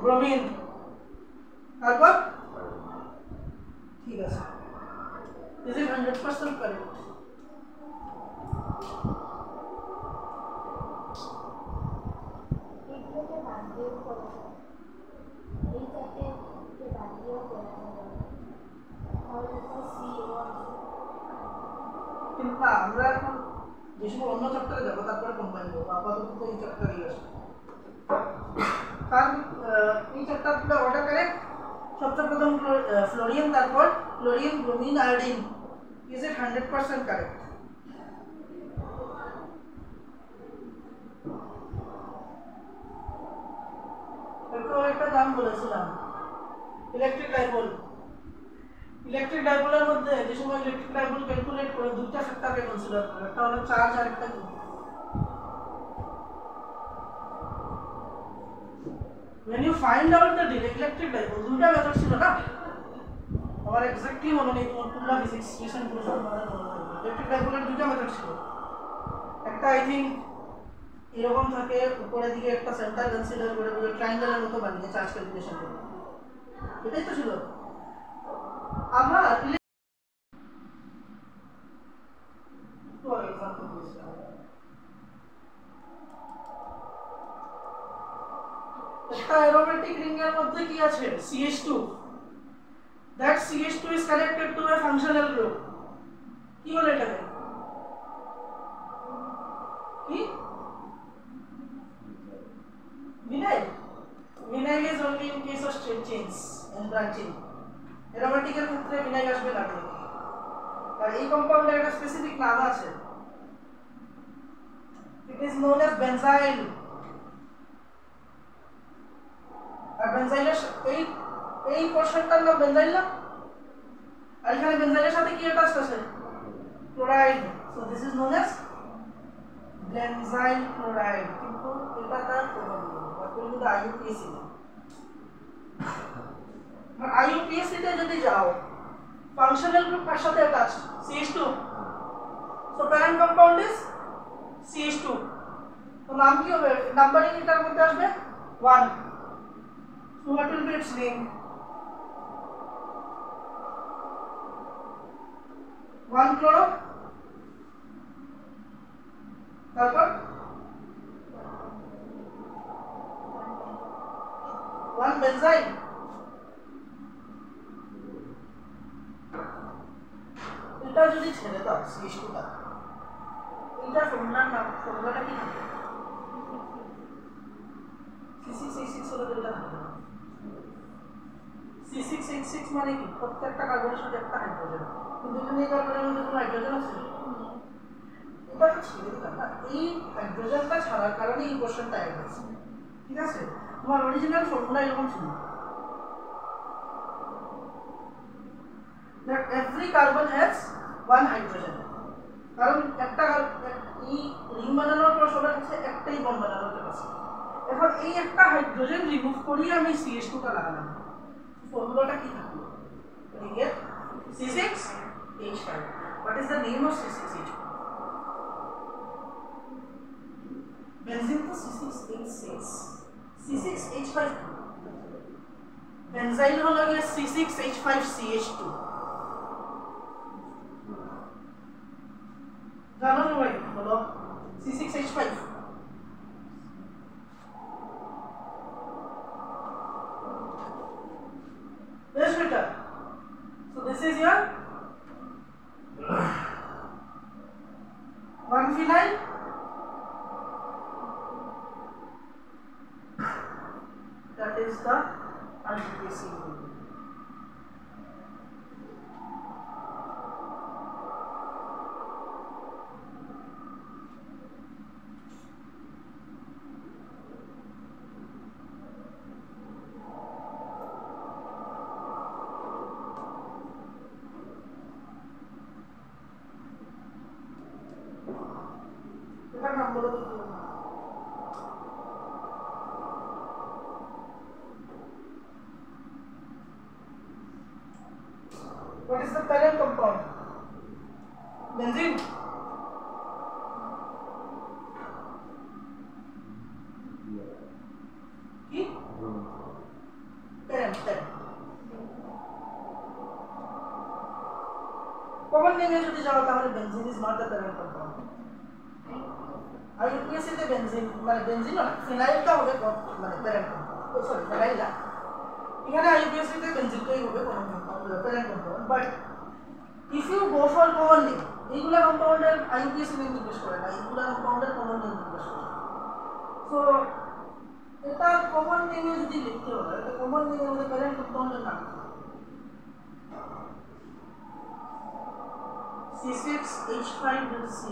bromine. তারপর ঠিক আছে। Is it 100% correct? কিন্তু না, আমরা এখন যে সময় অন্য চ্যাপ্টারে যাবো তারপরে কম্বাইন করবো, আপাতত তো এই চ্যাপ্টারেই আসে। কারণ এই চ্যাপ্টারটা অর্ডার করে সবচেয়ে প্রথম ফ্লোরিন, তারপর chlorine, bromine, iodine. Is it 100% correct? একটু একটা নাম বলেছিলাম ইলেকট্রিক ডাইপোল। ইলেকট্রিক ডাইপোলের মধ্যে যে সময় ইলেকট্রিক ডাইপোল ক্যালকুলেট করে দুইটা ফ্যাক্টরকে কনসিডার করে, একটা হলো চার্জ আর একটা কি। when you find out the electric dipole দুইটা মেথড ছিল না, আমার এক্স্যাক্টলি মনে নেই, তোমার পুরো ফিজিক্স স্টেশন পুরো সব মনে থাকবে। ইলেকট্রিক ডাইপোলের দুইটা মেথড ছিল, একটা আই থিংক এরকম থাকে, উপরের দিকে একটা সেন্টার কনসিডার করে ট্রায়াঙ্গেলের মতো বানিয়ে চার্জ ক্যালকুলেশন করে, এটাই তো ছিল। আমার একটা অ্যারোমেটিক রিং এর মধ্যে কি আছে CH2, that CH2 is connected to a functional group, কি বলে এটাকে? কি vinyl? Vinyl is only in case of straight chains and branching. Aromatic এর ক্ষেত্রে vinyl আসবে না। আর এই কম্পাউন্ডের একটা স্পেসিফিক নাম আছে, it is known as benzyl। আর বেনজাইলের এই পোরশনটার নাম বেনজাইল না, আর এখানে বেনজাইলের সাথে কি অ্যাটাচড আছে? Chloride. So this is known as benzyl chloride. কিন্তু এটা তার কিন্তু আইইউপিএসি না। আর আইইউপিএসি তে যদি যাও, ফাংশনাল গ্রুপ কার সাথে attached? CH2। So parent compound is CH2। তো নাম কি হবে? নাম্বারিং এটার মধ্যে আসবে 1। So what will be its name? 1 chloro, তারপর 1 benzyl। এটা যদি ছেড়ে দাও CH2 টা, এটা ফর্মুলার নাম, ফর্মুলাটা কি থাকে? C6H6 হলো এটা থাকে। C6H6 মানে কি? প্রত্যেকটা কার্বনের সাথে একটা হাইড্রোজেন, কিন্তু এখানে এই কার্বনের মধ্যে কোনো হাইড্রোজেন আছে? এটা তো ছেড়ে দিলাম না, এই হাইড্রোজেনটা ছাড়ার কারণে এই পোরশনটা অ্যাড হয়েছে। ঠিক আছে, তোমার অরিজিনাল ফর্মুলা এরকম ছিল, that every carbon has one hydrogen। কারণ একটা এই রিং বানানোর পর সবার কাছে একটাই বন্ড বানানোর ক্যাপাসিটি। এখন এই একটা হাইড্রোজেন রিমুভ করিয়ে আমি CH2 টা লাগালাম, ফর্মুলাটা কি থাকলো? রিংয়ের C6H5। What is the name of C6H5? Benzene to C6H6, C6H5। Benzyl হলো গিয়ে C6H5CH2। জানো সবাই? বলো C6H5। Yes, beta. So this is your 1-phenyl, that is the RGPC group. নাম বলো তো কি? What is the parent compound? Benzene. কি? Parent. Common name যদি যাও তাহলে benzene is not the parent compound. আর ইউপিএসসি তে বেনজিন মানে বেনজিন না ফিনাইলটা হবে মানে প্যারেন্ট কম্পাউন্ড সরি ফিনাইল না এখানে ইউপিএসসি তে বেনজিনটাই হবে common compound parent compound but if you go for common name এইগুলা কম্পাউন্ডের ইউপিএসসি নেম জিজ্ঞেস করে না এইগুলা কম্পাউন্ডের কমন নেম জিজ্ঞেস করে সো এটা কমন নেমে যদি লিখতে হয় তো কমন নেমের মধ্যে প্যারেন্ট কম্পাউন্ডের নাম C6H5CH3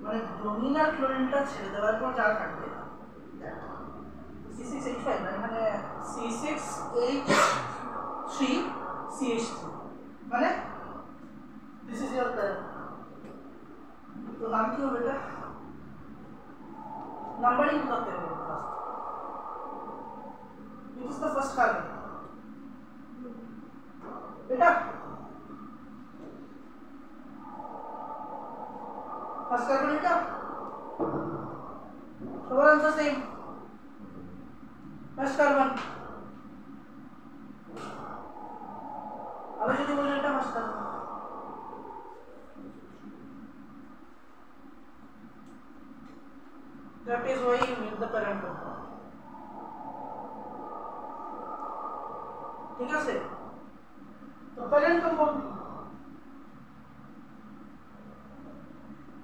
মানে ব্রোমিন আর ক্লোরিনটা ছেড়ে দেওয়ার পর যা থাকবে C6H5 না এখানে C6H3CH3 মানে দিস ইজ ইওর প্যারেন্ট তো নাম কি হবে এটা নাম্বারিং করতে হবে first it is the first carbon এটা ফার্স্ট কার্বন এটা সবার আনসার সেম ফার্স্ট কার্বন আমি যদি বলি এটা first carbon that is why you need the parent compound ঠিক আছে তো parent compound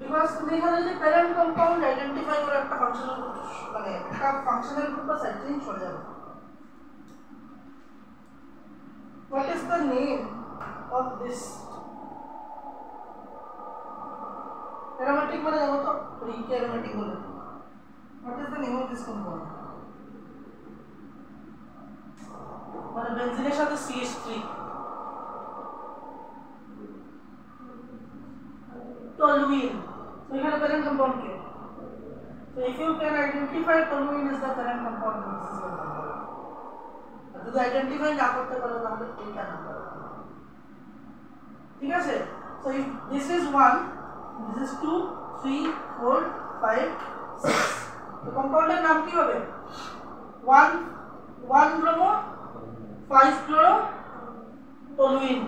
because তুমি এখানে যদি প্যারেন্ট কম্পাউন্ড আইডেন্টিফাই করে একটা ফাংশনাল মানে একটা ফাংশনাল গ্রুপ বা সাইড চেঞ্জ হয়ে যাবে what is the name of this aromatic মানে জানো তো রিক aromatic বলে what is the name of this compound মানে বেনজিনের সাথে CH3 toluene so এখানে parent compound K so if you can identify toluene is the parent compound this is the number যদি identify না করতে পারো তাহলে এটা নাম্বার ঠিক আছে so if this is 1 this is 2 3 4 5 6 তো কম্পাউন্ডের নাম কি হবে 1 bromo 5 chloro toluene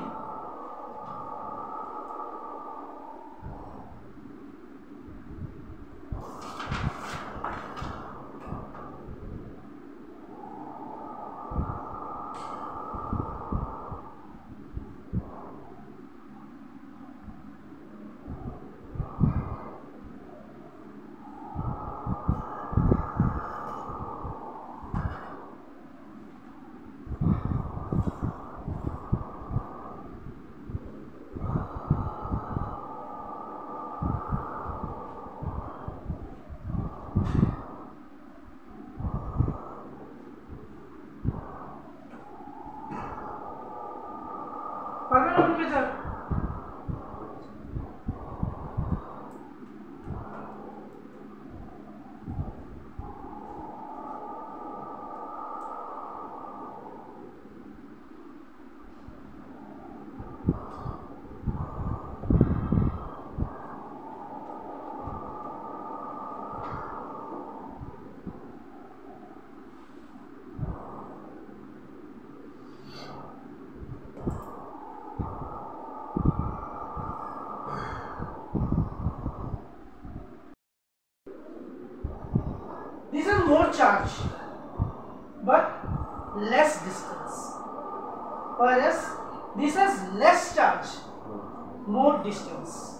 This is more charge but less distance, whereas this has less charge, more distance.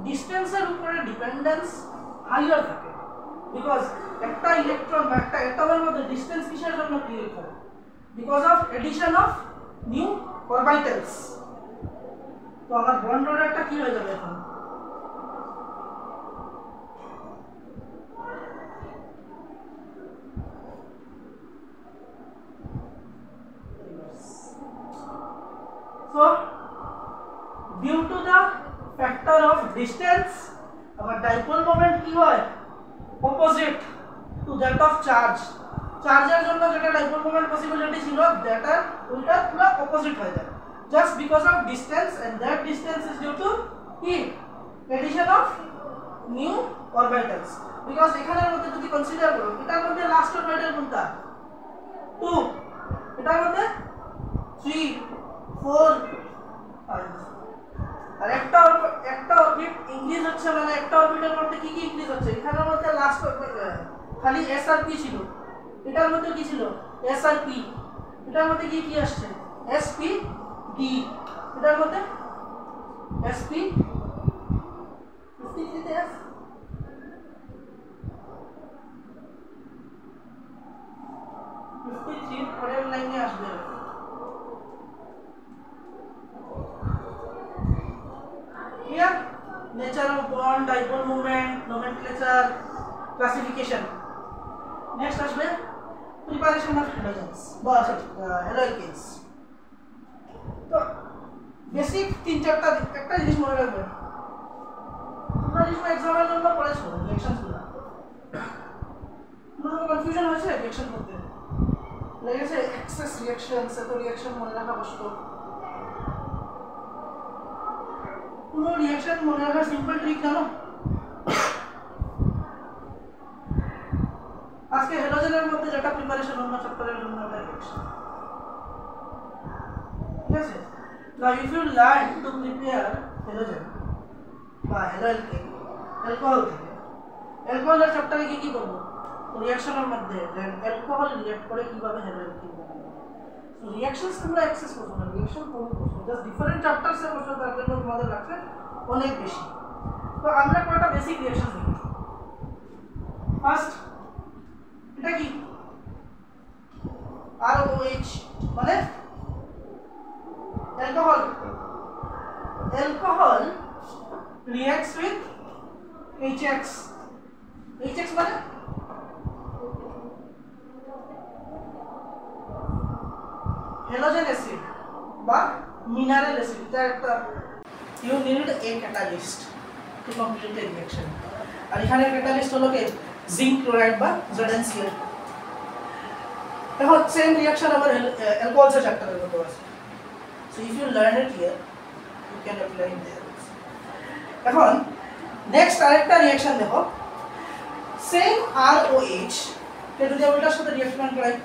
Distance এর উপরে ডিপেন্ডেন্স হাইয়ার থাকে because একটা ইলেকট্রন বা একটা অ্যাটমের মধ্যে ডিসটেন্স কিসের জন্য ক্রিয়েট হয় because of addition of new orbitals. তো আমার বন্ড অর্ডারটা কি হয়ে যাবে এখন so due to the factor of distance, আবার ডাইপোল মোমেন্ট কি হয় opposite to that of charge. চার্জের জন্য যেটা ডাইপোল মোমেন্ট পসিবিলিটি ছিল দ্যাটার ওইটা পুরো অপোজিট হয়ে যায় just because of distance, and that distance is due to কি addition of new orbitals. Because এখানের মধ্যে যদি কনসিডার করো এটার মধ্যে লাস্ট অরবিটাল কোনটা 2, এটার মধ্যে 3, 4, 5, আর একটা অরবিট ইনক্রিজ হচ্ছে, মানে একটা অরবিটের মধ্যে কি কি ইনক্রিজ হচ্ছে, এখানের মধ্যে লাস্ট খালি এস আর পি ছিল, এটার মধ্যে কি ছিল এস আর পি, এটার মধ্যে কি কি আসছে এস পি ডি, এটার মধ্যে এস পি 53 তে এস 53 পরের লাইনে আসবে। Here, nature of bond, dipole moment, nomenclature, classification. Next আসবে preparation of halogens বা haloalkanes। তো বেসিক 3-4টা একটা জিনিস মনে রাখবেন, তোমরা যখন এক্সামের জন্য পড়েছো রিঅ্যাকশনগুলো, কোনো কনফিউশন হয়েছে রিঅ্যাকশন করতে লেগেছে এক্সেস রিঅ্যাকশন, সেটো রিঅ্যাকশন মনে রাখা কষ্ট। কোনো রিঅ্যাকশন মনে রাখার সিম্পল ট্রিক জানো? আজকে হ্যালোজেনের মধ্যে যেটা প্রিপারেশন অন্য চ্যাপ্টারের জন্য একটা রিঅ্যাকশন, ঠিক আছে? Now if you learn to prepare halogen বা হ্যালোঅ্যালকেন অ্যালকোহল থেকে, অ্যালকোহলের চ্যাপ্টারে কি কি করব রিঅ্যাকশনের মধ্যে দেন অ্যালকোহল রিঅ্যাক্ট করে কিভাবে হ্যালোঅ্যালকেন বানাবে। সো রিঅ্যাকশনস তোমরা অ্যাক্সেস করছো না, রিঅ্যাকশন কোন করছো জাস্ট ডিফারেন্ট চ্যাপ্টারসে করছো, তার জন্য তোমাদের লাগছে অনেক বেশি। তো আমরা কয়টা বেসিক রিঅ্যাকশন দেখি। ফার্স্ট এটা কি ROH মানে alcohol, alcohol reacts with HX, HX মানে হ্যালোজেন অ্যাসিড বা মিনারেল অ্যাসিড। এটা একটা you need a catalyst to complete a reaction, আর এখানে ক্যাটালিস্ট হলো কি জিঙ্ক ক্লোরাইড বা ZnCl। এখন সেম রিঅ্যাকশন আবার অ্যালকোহলস এর চ্যাপ্টারের মধ্যে আছে, so if you learn it here you can apply it there. এখন নেক্সট আরেকটা রিঅ্যাকশন দেখো, সেম ROH কে যদি আমরা এটার সাথে রিঅ্যাকশন করাই,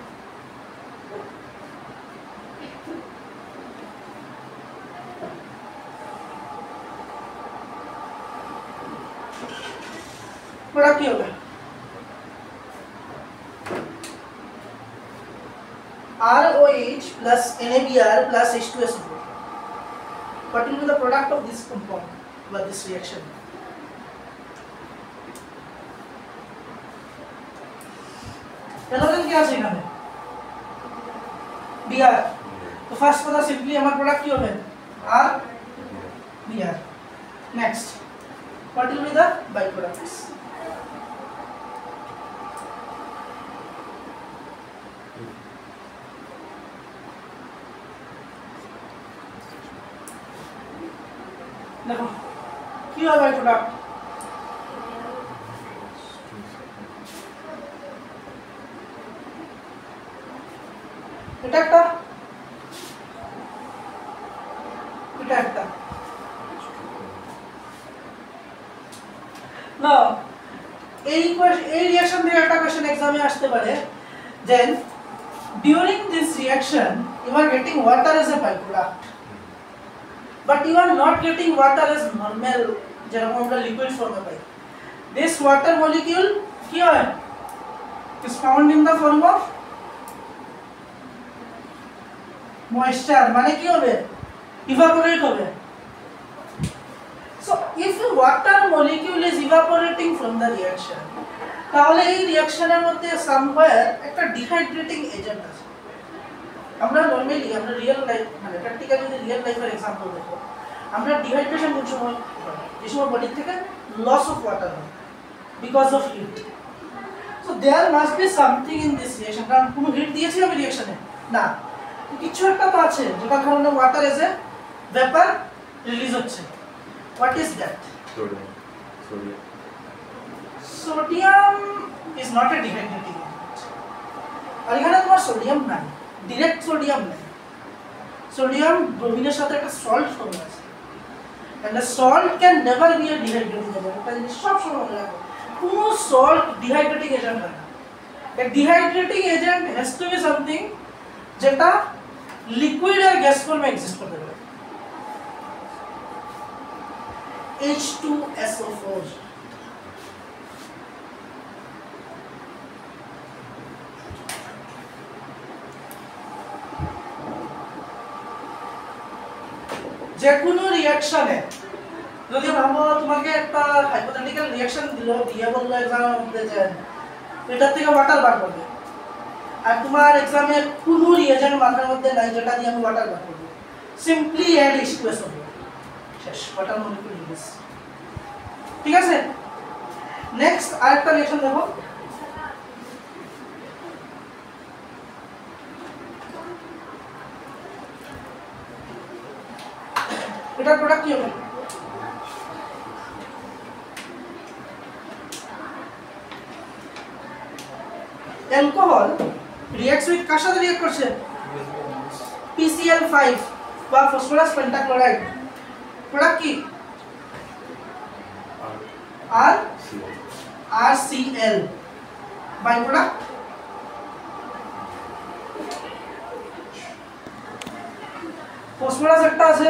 প্রোডাক্ট কি হবে ROH plus NaBr plus H2SO4. What will be the product of this compound or this reaction? Halogen क्या আছে এখানে Br, তো ফার্স্ট কথা সিম্পলি আমার প্রোডাক্ট কি হবে R Br। Next what will be the byproducts? দেখো কি হবে বাইপ্রোডাক্ট, এটা একটা এটা একটা না, এই রিঅ্যাকশন থেকে একটা কোশ্চেন एग्जाम এ আসতে পারে, দেন during this reaction you are getting water as a byproduct, but you are not getting water as normal যেরকম আমরা লিকুইড ফর্মে পাই। this water molecule কি হয় is found in the form of moisture, মানে কি হবে evaporate হবে। so if water molecule is evaporating from the reaction, তাহলে এই রিঅ্যাকশনের মধ্যে somewhere একটা ডিহাইড্রেটিং এজেন্ট আছে। আমরা নরমালি আমরা রিয়েল লাইফ মানে প্র্যাকটিক্যালি যদি রিয়েল লাইফের एग्जांपल দেখো, আমরা ডিহাইড্রেশন কোন সময় হয়, যে সময় বডি থেকে লস অফ ওয়াটার হয় because of heat. So there must be something in this reaction, কারণ কোনো হিট দিয়েছি আমি রিঅ্যাকশনে না, কিছু একটা তো আছে যেটা কারণে water as a vapour release হচ্ছে। What is that? Sodium. Sodium. Sodium is not a dehydrating agent. আর এখানে তোমার সোডিয়াম নাই, ডিরেক্ট সোডিয়াম নাই। সোডিয়াম ব্রোমিনের সাথে একটা সল্ট ফর্ম আছে, and the salt can never be a dehydrating agent. এটা জিনিস সব সময় মনে রাখো, কোনো সল্ট ডিহাইড্রেটিং এজেন্ট হয় না। A dehydrating agent has to be something যেটা লিকুইড আর গ্যাস ফর্মে এক্সিস্ট করতে পারে। H2SO4 যে কোনো রিঅ্যাকশনে যদি ভাবো তোমাকে একটা হাইপোথেটিক্যাল রিঅ্যাকশন দিল, দিয়ে বললো এক্সামের মধ্যে যে এটার থেকে ওয়াটার বার করবে, আর তোমার এক্সামে কোনো রিঅ্যাকশন মাথার মধ্যে নাই যেটা দিয়ে আমি ওয়াটার বার করব, সিম্পলি অ্যাড H2SO4, শেষ, ওয়াটার মলিকিউল রিলিজ। ঠিক আছে, নেক্সট আরেকটা রিঅ্যাকশন দেখো। এটার প্রোডাক্ট কি হবে? অ্যালকোহল রিঅ্যাক্টস উইথ কার সাথে রিঅ্যাক্ট করছে? PCl5 বা ফসফরাস পেন্টাক্লোরাইড। প্রোডাক্ট কি? RCl। বাই প্রোডাক্ট ফসফরাস একটা আছে,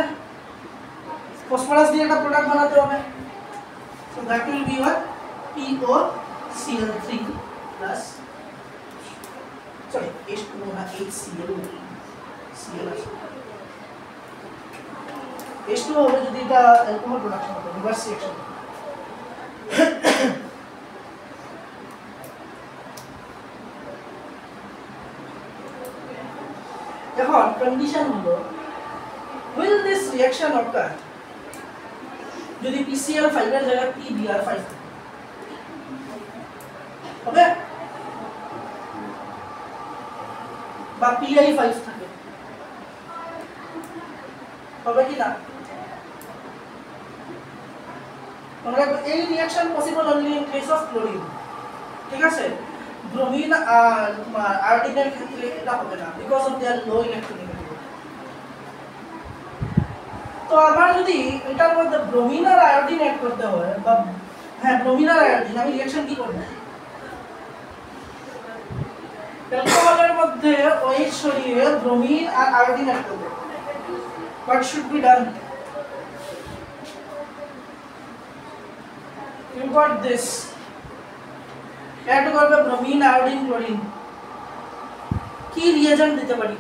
ফসফরাস দিয়ে একটা প্রোডাক্ট বানাতে হবে, so that will be what POCl3 plus sorry H2O না HCl, Cl আছে H2O হবে যদি এটা অ্যালকোহল প্রোডাকশন হবে, রিভার্স রিঅ্যাকশন। এখন কন্ডিশন হলো will this reaction occur যদি PCl5 এর জায়গায় PBr5 হবে বা PI5 থাকে, হবে কি না? আমরা এই reaction possible only in case of chlorine. ঠিক আছে, ব্রোমিন আর তোমার আয়োডিনের ক্ষেত্রে এটা হবে না, because of there low electronegativity. তো আমার যদি এটার মধ্যে ব্রোমিন আর আয়োডিন অ্যাড করতে হয়, বা হ্যাঁ ব্রোমিন আর আয়োডিন, আমি রিঅ্যাকশন কি করব? অ্যালকোহলের মধ্যে OH সরিয়ে ব্রোমিন আর আয়োডিন অ্যাড করব। What should be done? You got this. Add করবে ব্রোমিন, আয়োডিন, ক্লোরিন। কি রিএজেন্ট দিতে পারি?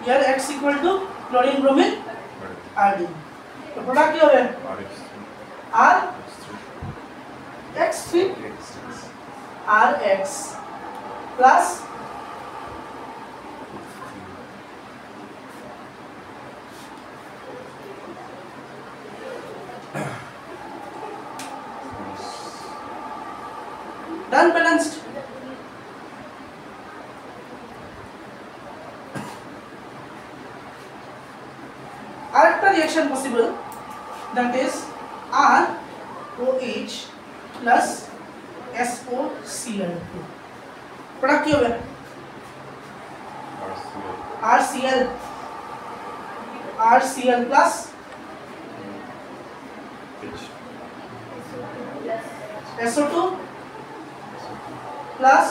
Here X equal to chlorine, bromine, iodine. तो प्रोडक्ट क्या होगा? R X3 RX plus done, balanced. Add reaction possible, that is ROH plus SOCl2. Product क्या होगा? RCl plus SO2 plus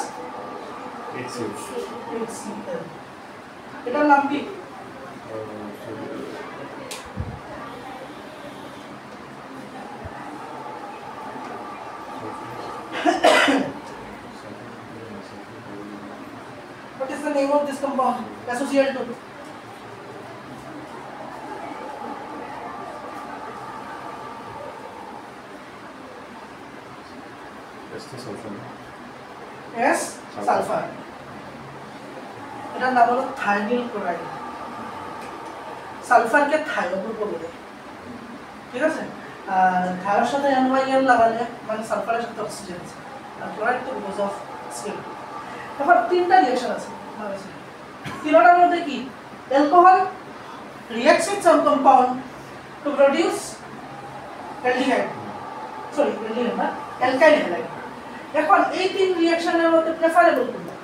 HCl. এটার নাম কি? What is the name of this compound? SOCl2. S sulfur. এটার নাম হলো থাইনিল ক্লোরাইড। সালফারকে থাইও গ্রুপ বলে, ঠিক আছে? থাইয়ের সাথে NYL লাগালে মানে সালফারের সাথে অক্সিজেন আছে, আর ক্লোরাইড তো বিকজ অফ স্কেল। এখন তিনটা রিঅ্যাকশন আছে তিনটার মধ্যে কি alcohol reacts with some compound to produce aldehyde sorry aldehyde না alkyl halide এখন এই তিন রিঅ্যাকশনের মধ্যে প্রেফারেবল কোনটা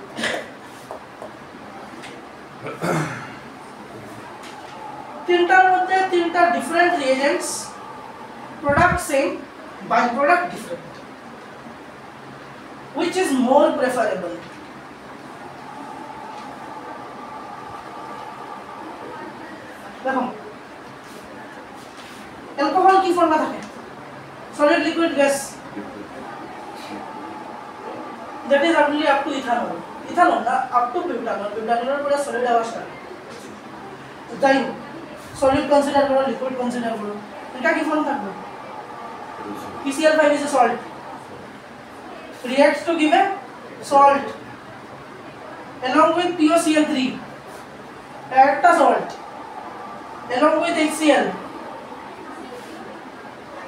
তিনটার মধ্যে তিনটা different reagents product same by product different which is more preferable দেখো অ্যালকোহল কি ফর্মে থাকে solid liquid gas that is only up to ethanol না up to butanol পুরো সলিড অবস্থা তাই সলিড কনসিডার করো লিকুইড কনসিডার করো এটা কি ফর্ম থাকবে PCl5 is a salt reacts to give a salt along with POCl3 একটা salt along with HCl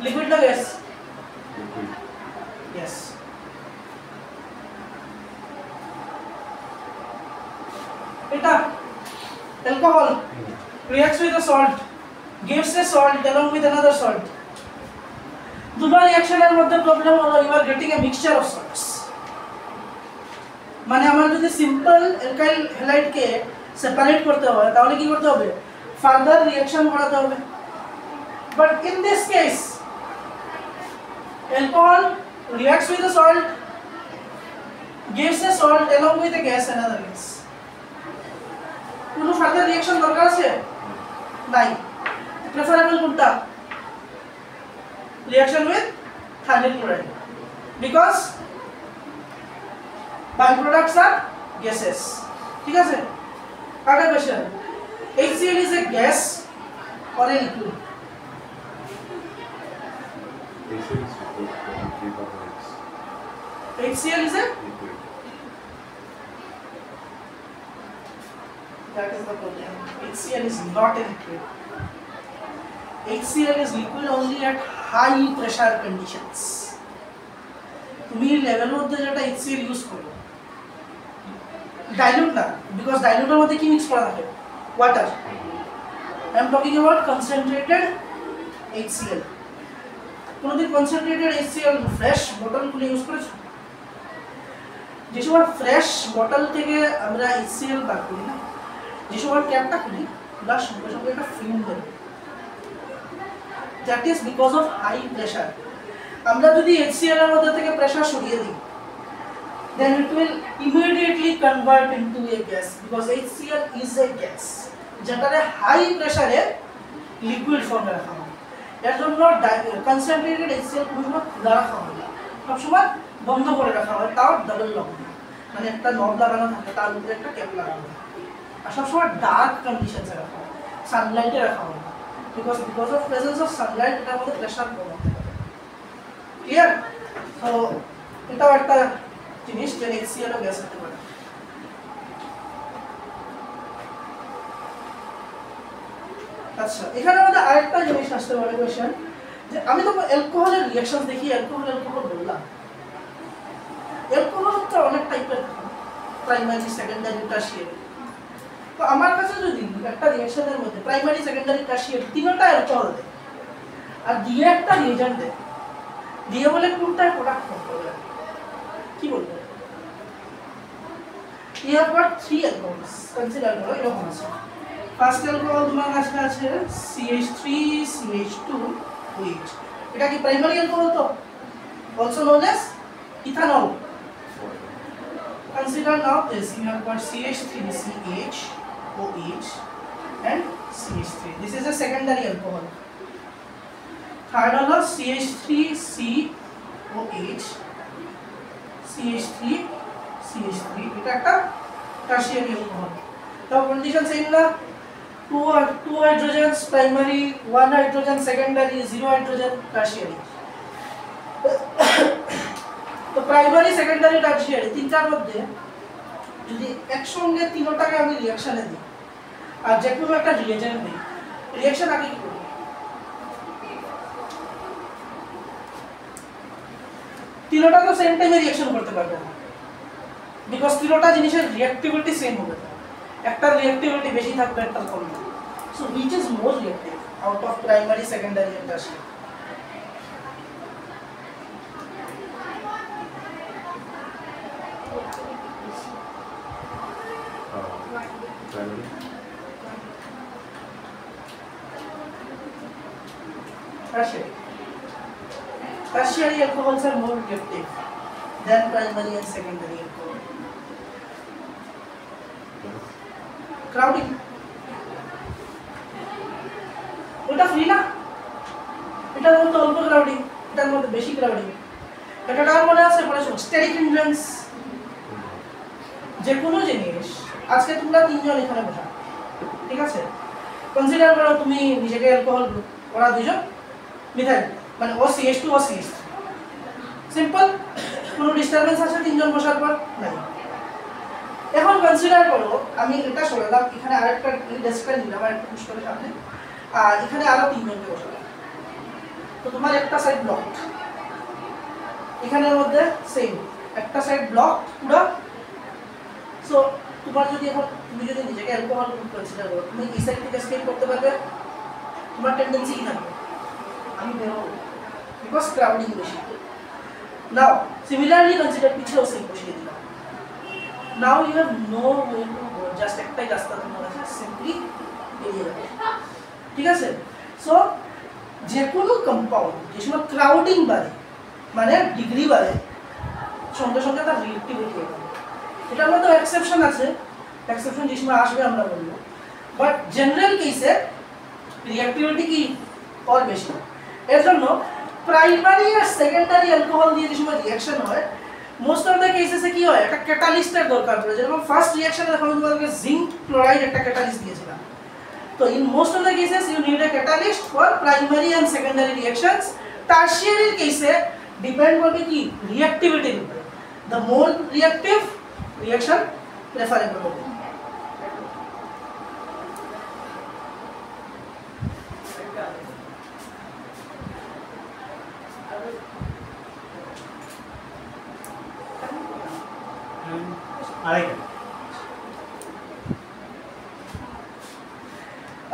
liquid na gas yes eta alcohol reacts with a salt gives a salt along with another salt দুটো রিঅ্যাকশনের মধ্যে problem হলো you are getting a mixture of salts মানে আমার যদি simple alkyl halide কে separate করতে হয় তাহলে কি করতে হবে ফার্দার রিঅ্যাকশন করাতে হবে but in this case alcohol reacts with the salt gives a salt along with a gas another gas কোনো ফার্দার রিঅ্যাকশন দরকার আছে নাই প্রেফারেবল কোনটা reaction with thionyl chloride because byproducts are gases ঠিক আছে আরেকটা question HCl is a gas or a liquid HCl is a liquid that is the problem HCl is not a liquid HCl is liquid only at high pressure conditions তুমি level মধ্যে যেটা HCl use করো dilute না because ডাইলুটের মধ্যে কি mix করা থাকে water I am talking about concentrated HCl কোনদিন কনসেন্ট্রেটেড HCl ফ্রেশ বোতল খুলে ইউজ করেছো যে সময় ফ্রেশ বোতল থেকে আমরা HCl বার করি না যে সময় ক্যাপটা খুলি প্লাস সঙ্গে সঙ্গে একটা ফিল্ম বের that is because of high pressure আমরা যদি HCl এর মধ্যে থেকে প্রেসার সরিয়ে দিই then it will immediately convert into a gas because HCl is a gas যেটারে হাই প্রেসারে লিকুইড ফর্মে রাখা হয় এর জন্য কনসেন্ট্রেটেড HCl পুরো খোলা রাখা হয় না সবসময় বন্ধ করে রাখা হয় তাও ডাবল লক মানে একটা নব লাগানো থাকে তার উপরে একটা ক্যাপ লাগানো থাকে আর সবসময় ডার্ক কন্ডিশনসে রাখা হয় সানলাইটে রাখা হয় because of presence of sunlight এটার মধ্যে প্রেসার কম হবে ক্লিয়ার সো এটাও একটা জিনিস যে HCl ও গ্যাস হতে পারে আচ্ছা এখানে আমাদের আরেকটা জিনিস আসতে পারে কোশ্চেন যে আমি তো অ্যালকোহলের রিঅ্যাকশন দেখি অ্যালকোহল বললাম অ্যালকোহল তো অনেক টাইপের প্রাইমারি সেকেন্ডারি টারশিয়ারি তো আমার কাছে যদি একটা রিঅ্যাকশনের মধ্যে প্রাইমারি সেকেন্ডারি টারশিয়ারি তিনটা অ্যালকোহল দেয় আর দিয়ে একটা রিএজেন্ট দেয় দিয়ে বলে কোনটা প্রোডাক্ট ফর্ম করবে কি বলবো you have got 3 alcohols consider করো এরকম আছে ফার্স্ট অ্যালকোহল তোমার কাছে আছে CH3 CH2 OH এটা কি প্রাইমারি অ্যালকোহল তো also known as ethanol consider now this you have got CH3CH OH and CH3 this is a secondary alcohol third হলো CH3COH CH3 CH3 এটা একটা টারশিয়ারি অ্যালকোহল তো কন্ডিশন সেম না two hydrogens primary 1 hydrogen secondary 0 hydrogen tertiary তো primary secondary tertiary তিনটার মধ্যে যদি একসঙ্গে তিনটাকে আমি রিঅ্যাকশনে দিই আর যে কোনো একটা রিএজেন্ট দিই রিঅ্যাকশন আগে কি করব তিনটা তো সেম টাইমে রিঅ্যাকশন করতে পারবে না বিকজ তিনটা জিনিসের রিঅ্যাক্টিভিটি সেম হবে না, একটা রিঅ্যাক্টিভিটি বেশি থাকবে, একটা কম থাকবে। So which is more reactive out of primary, secondary and tertiary? Primary. Tertiary. Tertiary alcohols are more reactive than primary and secondary alcohol. Crowding. ওটা ফ্রি না, এটার মধ্যে অল্প ক্রাউডিং, এটার মধ্যে বেশি ক্রাউডিং। এটার মনে আছে পড়েছো স্টেরিক ইনফ্লুয়েন্স। যে কোনো জিনিস, আজকে তোমরা তিনজন এখানে বসা, ঠিক আছে, কনসিডার করো তুমি নিজেকে অ্যালকোহল গ্রুপ, ওরা দুজন মিথাইল, মানে OCH2 OCH, সিম্পল। কোনো ডিস্টারবেন্স আছে তিনজন বসার পর? নাই। এখন কনসিডার করো আমি এটা সরালাম, এখানে আরেকটা ডেস্কটা নিলাম আরেকটা পুশ করে সামনে, আর এখানে আরো তিনজনকে বসালাম। তো তোমার একটা সাইড ব্লক, এখানের মধ্যে সেম একটা সাইড ব্লক পুরো। সো তোমার যদি এখন তুমি যদি নিজেকে অ্যালকোহল গ্রুপ কনসিডার করো, তুমি এই সাইড থেকে স্কেপ করতে পারবে? তোমার টেন্ডেন্সি কি থাকবে? আমি বেরোবো, বিকজ ক্রাউডিং বেশি। নাও সিমিলারলি কনসিডার, পিছেও সেম বসিয়ে দিলাম। Now you have no way to go, just একটাই রাস্তা তোমার আছে, সিম্পলি বেরিয়ে যাবে, ঠিক আছে। সো যে কোনো কম্পাউন্ড যে সময় ক্রাউডিং বাড়ে, মানে ডিগ্রি বাড়ে, সঙ্গে সঙ্গে তার রিঅ্যাক্টিভিটি বাড়ে। এটার মধ্যে এক্সেপশন আছে, এক্সেপশন যে সময় আসবে আমরা বলবো, বাট জেনারেল কেসে রিঅ্যাক্টিভিটি কি और বেশি। এর জন্য প্রাইমারি আর সেকেন্ডারি অ্যালকোহল দিয়ে যে সময় রিঅ্যাকশন হয়, মোস্ট অফ দ্য কেসেসে কি হয়, একটা ক্যাটালিস্টের দরকার পড়ে। যেরকম ফার্স্ট রিঅ্যাকশনে যখন তোমাদেরকে জিঙ্ক ক্লোরাইড একটা ক্যাটালিস্ট দিয়েছিলাম, তো in most of the cases you need a catalyst for primary and secondary reactions. টারশিয়ারির কেসে ডিপেন্ড করবে কি রিঅ্যাক্টিভিটির উপরে, the more reactive reaction preferable হবে।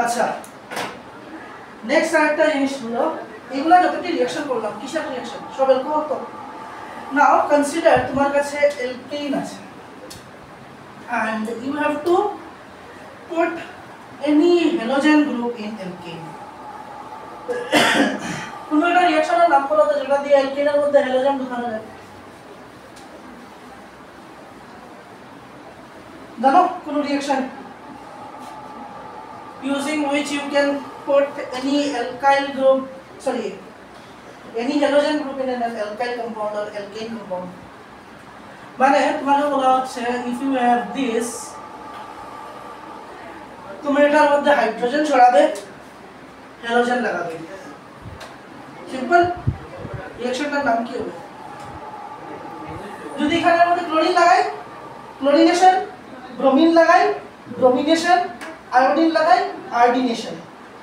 আচ্ছা, নেক্সট আরেকটা জিনিস হলো, এগুলা যতটি রিঅ্যাকশন করলাম, কিসের রিঅ্যাকশন? সব অ্যালকোহল তো। নাও কনসিডার তোমার কাছে অ্যালকেন আছে, and you have to put any halogen group in alkane. কোনো একটা রিঅ্যাকশনের নাম বলো তো যেটা দিয়ে অ্যালকেনের মধ্যে হ্যালোজেন ঢুকানো যায়। জানো কোনো reaction using which you can put any alkyl group, sorry, any halogen group in an alkyl compound or alkane compound? মানে তোমাকে বলা হচ্ছে if you have this, তুমি এটার মধ্যে হাইড্রোজেন ছড়াবে, হ্যালোজেন লাগাবে, সিম্পল। রিঅ্যাকশনটার নাম কি হবে? যদি এখানের মধ্যে ক্লোরিন লাগাই, ক্লোরিনেশন, ব্রোমিন লাগাই, ব্রোমিনেশন, আয়োডিন লাগাই, আয়োডিনেশন।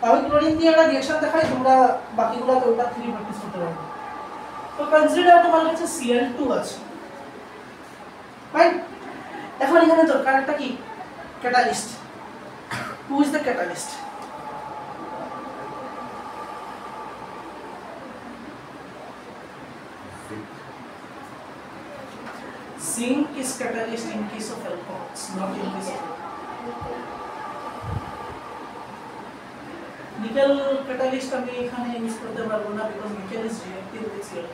আমি ক্লোরিন দিয়ে একটা রিঅ্যাকশন দেখাই, তোমরা বাকিগুলোতে ওটা 3 প্র্যাকটিস করতে পারবে। তো কনসিডার তোমার কাছে Cl2 আছে, রাইট? এখন এখানে দরকার একটা কি catalyst. Who is the catalyst? Zinc is catalyst in case of alcohols, not in case of nickel catalyst আমি এখানে ইউজ করতে পারবো না, because nickel is reactive with Cl.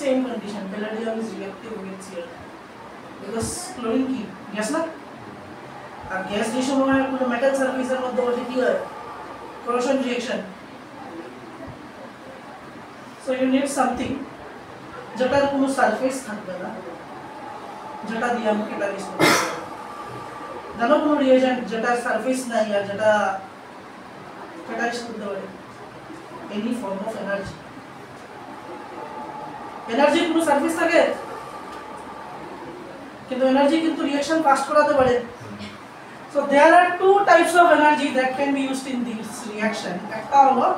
Same condition, palladium is reactive with Cl, because chlorine কি gas না, আর gas যে সময় কোনো মেটাল সারফেসের মধ্যে বসে কি হয়, corrosion reaction. So you need something যেটার কোনো সারফেস থাকবে না, যেটা দিয়ে আমি ক্যাটালিস্ট করতে পারবো। জানো কোনো রিয়েজেন্ট যেটার সারফেস নাই আর যেটা ক্যাটালিস্ট করতে পারে? Any form of energy. এনার্জির কোনো সারফেস থাকে, কিন্তু এনার্জি কিন্তু রিঅ্যাকশন পাস করাতে পারে। So there are two types of energy that can be used in this reaction. একটা হলো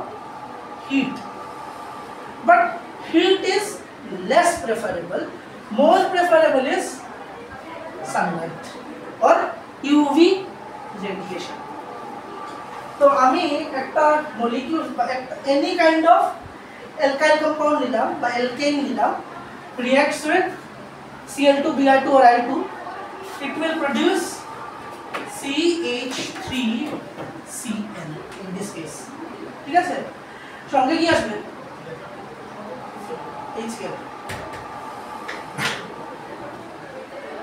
heat. But heat is less preferable. More preferable is sunlight or UV radiation. So আমি একটা molecule বা any kind of alkyl compound নিলাম বা alkane নিলাম, reacts with Cl2, Br2 or I2, it will produce CH3Cl in this case. ঠিক আছে, সঙ্গে কি আসবে HCl.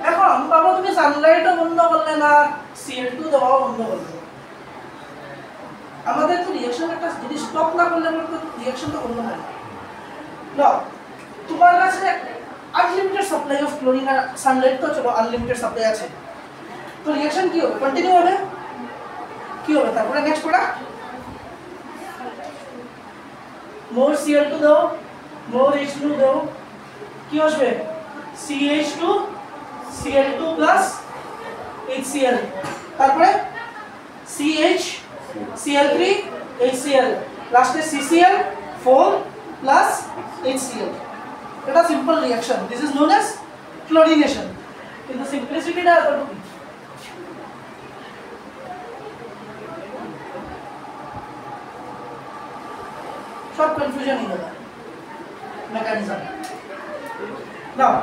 এখন বাবা তুমি সানলাইটও বন্ধ করলে না, Cl2 দেওয়াও বন্ধ করলে, আমাদের তো রিঅ্যাকশন একটা জিনিস স্টপ না করলে তো রিঅ্যাকশন তো বন্ধ হয় না। তোমার কাছে আনলিমিটেড সাপ্লাই অফ ক্লোরিন আর সানলাইট তো চলো আনলিমিটেড সাপ্লাই আছে, তো রিঅ্যাকশন কি হবে? কন্টিনিউ হবে। কি হবে তারপরে নেক্সট প্রোডাক্ট? মোর Cl2 দাও, মোর H2 দাও, কি আসবে? CH2 Cl2 প্লাস HCl, তারপরে CH Cl3 HCl, লাস্টে CCl 4 প্লাস HCl। এটা simple reaction, this is known as chlorination. কিন্তু সিম্পলিসিটিটা এতটুকু। সব কনফিউশন হয়ে যাবে মেকানিজম। নাও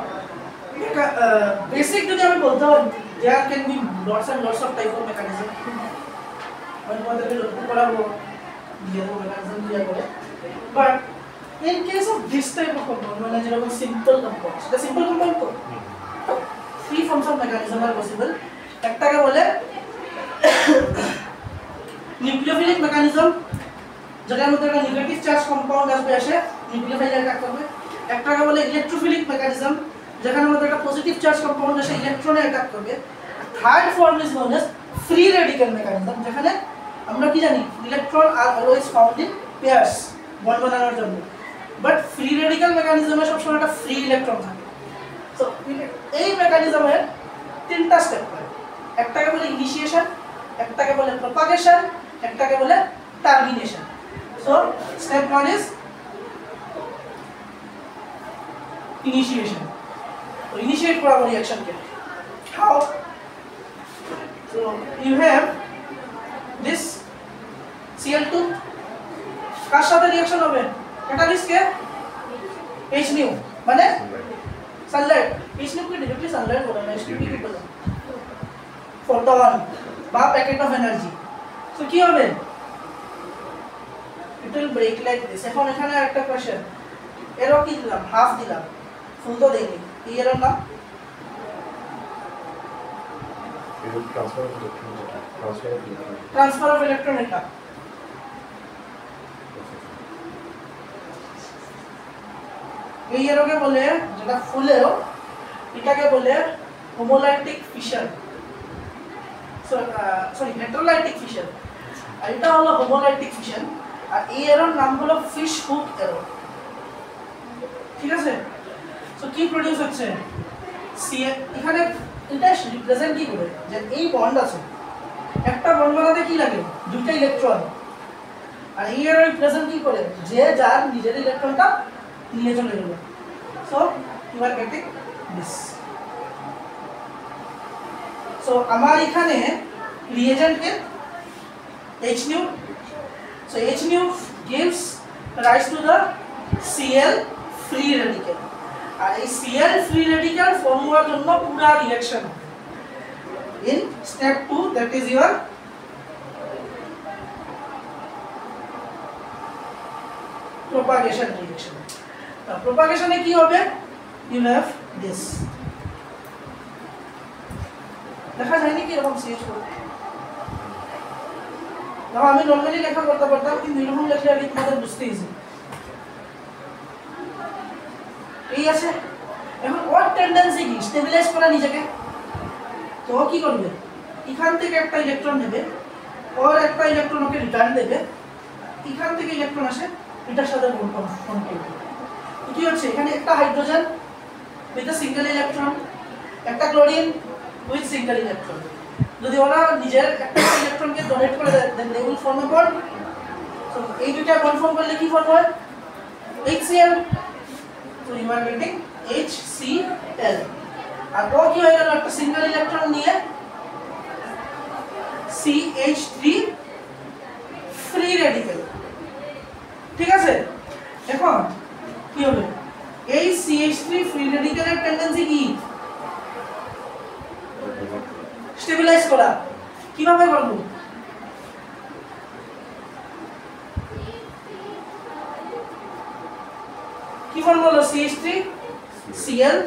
বেসিক যদি আমি বলতে হয়, there can be lots and lots of type of mechanism. আমি তোমাদেরকে লক্ষ্য করাবো যেরকম মেকানিজম দিয়ে করে, but in case of this type of compound, মানে যেরকম simple compound, সেটা simple compound তো three forms of mechanism are possible. একটাকে বলে নিউক্লিওফিলিক মেকানিজম, যেটার মধ্যে একটা নেগেটিভ চার্জ কম্পাউন্ড আসবে, এসে নিউক্লিওফাইল অ্যাটাক করবে। একটাকে বলে ইলেকট্রোফিলিক মেকানিজম, যেখানের মধ্যে একটা পজিটিভ চার্জ কম্পাউন্ড এসে ইলেকট্রনে অ্যাটাক করবে। Third form is known as free radical mechanism, যেখানে আমরা কি জানি electron are always found in pairs bond বানানোর জন্য, বাট ফ্রি রেডিক্যাল মেকানিজমে সবসময় একটা ফ্রি ইলেকট্রন থাকে। সো এই মেকানিজমের তিনটা স্টেপ হয়, একটাকে বলে ইনিশিয়েশন, একটাকে বলে প্রপাগেশন, একটাকে বলে termination. So step 1 is initiation. তো ইনিশিয়েট করা রিঅ্যাকশনকে how? So you have this Cl2, কার সাথে রিঅ্যাকশন হবে? ক্যাটালিস্টকে HNu মানে সানলাইট। HNu কে ডাইরেক্টলি সানলাইট বলে না, HNu কি বলে? ফোটন বা প্যাকেট অফ এনার্জি। সো কি হবে? It will break like this. এখন এখানে একটা কোশ্চেন, এরও কি দিলাম? হাফ দিলাম, ফুল তো দেইনি। এই এরর না ট্রান্সফার অফ ইলেকট্রন, এটা এই এরোকে বলে, যেটা ফুলেও, এটাকে বলে হোমোলাইটিক ফিশন, সরি হেটেরোলাইটিক ফিশন, আর এটা হলো হোমোলাইটিক ফিশন। আর এই এরোর নাম হলো ফিশ হুক এরর। ঠিক আছে? সো কি প্রডিউস হচ্ছে? এখানে এটা রিপ্রেজেন্ট কি করে? যে এই বন্ড আছে, একটা বন্ড বানাতে কি লাগে? দুইটা ইলেকট্রন। আর এই এরর রিপ্রেজেন্ট কি করে? যে যার নিজের ইলেকট্রনটা নিয়ে চলে গেল। So you are getting this. So আমার এখানে রিএজেন্টকে HNu, so HNu gives rise to the Cl free radical, আর এই Cl free radical ফর্ম হওয়ার জন্য পুরো reaction in step 2, that is your propagation reaction. প্রপাগেশনে কি হবে? You have this. দেখা যায় নাকি এরকম CH4? দেখো আমি নর্মালি লেখা করতে পারতাম, কিন্তু এরকম লেখলে আমি তোমাদের বুঝতে ইজি। এই আছে। এখন ওর টেন্ডেন্সি কি? স্টেবিলাইজ করা নিজেকে। তো কি করবে? এখান থেকে একটা ইলেকট্রন নেবে, ওর একটা ইলেকট্রন ওকে রিটার্ন দেবে, এখান থেকে ইলেকট্রন আসে এটার সাথে বন্ড করবে। কি হচ্ছে? এখানে একটা hydrogen with a single electron, একটা ক্লোরিন উইথ সিঙ্গেল ইলেকট্রন। যদি ওরা নিজের একটা ইলেকট্রনকে ডোনেট করে দেয়, then they will form a bond. So এই দুটো কনফার্ম করলে কি ফর্ম হয় HCl, so you are getting HCl আর ও কি হয়ে গেল একটা সিঙ্গেল ইলেকট্রন নিয়ে CH3 ফ্রি রেডিক্যাল ঠিক আছে এখন কি হবে এই CH3 ফ্রি রেডিক্যালের টেন্ডেন্সি কি স্টেবিলাইজ করা কিভাবে করব কি ফর্মুলা হলো CH3 Cl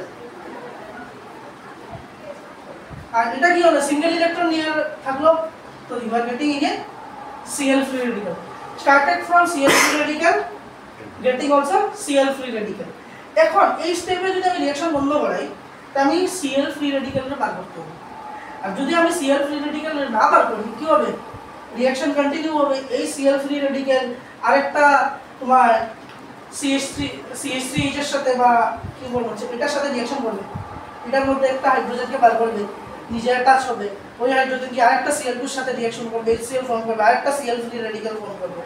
আর এটা কি হলো সিঙ্গেল ইলেকট্রন নিয়ে থাকলো তো you are getting again Cl free radical started from Cl free radical getting also Cl free radical এখন এই স্টেপে যদি আমি রিঅ্যাকশন বন্ধ করাই তাহলে আমি Cl free radical এর বার করতে হবে আর যদি আমি Cl free radical এর না বার করি কি হবে রিঅ্যাকশন কন্টিনিউ হবে এই Cl free radical আরেকটা তোমার CH3 এর সাথে বা কি বলবো এটার সাথে রিঅ্যাকশন করবে এটার মধ্যে একটা হাইড্রোজেনকে বার করবে নিজে টাচ হবে ওই হাইড্রোজেন কি আরেকটা Cl2 এর সাথে রিঅ্যাকশন করবে HCl ফর্ম করবে আরেকটা Cl free radical ফর্ম করবে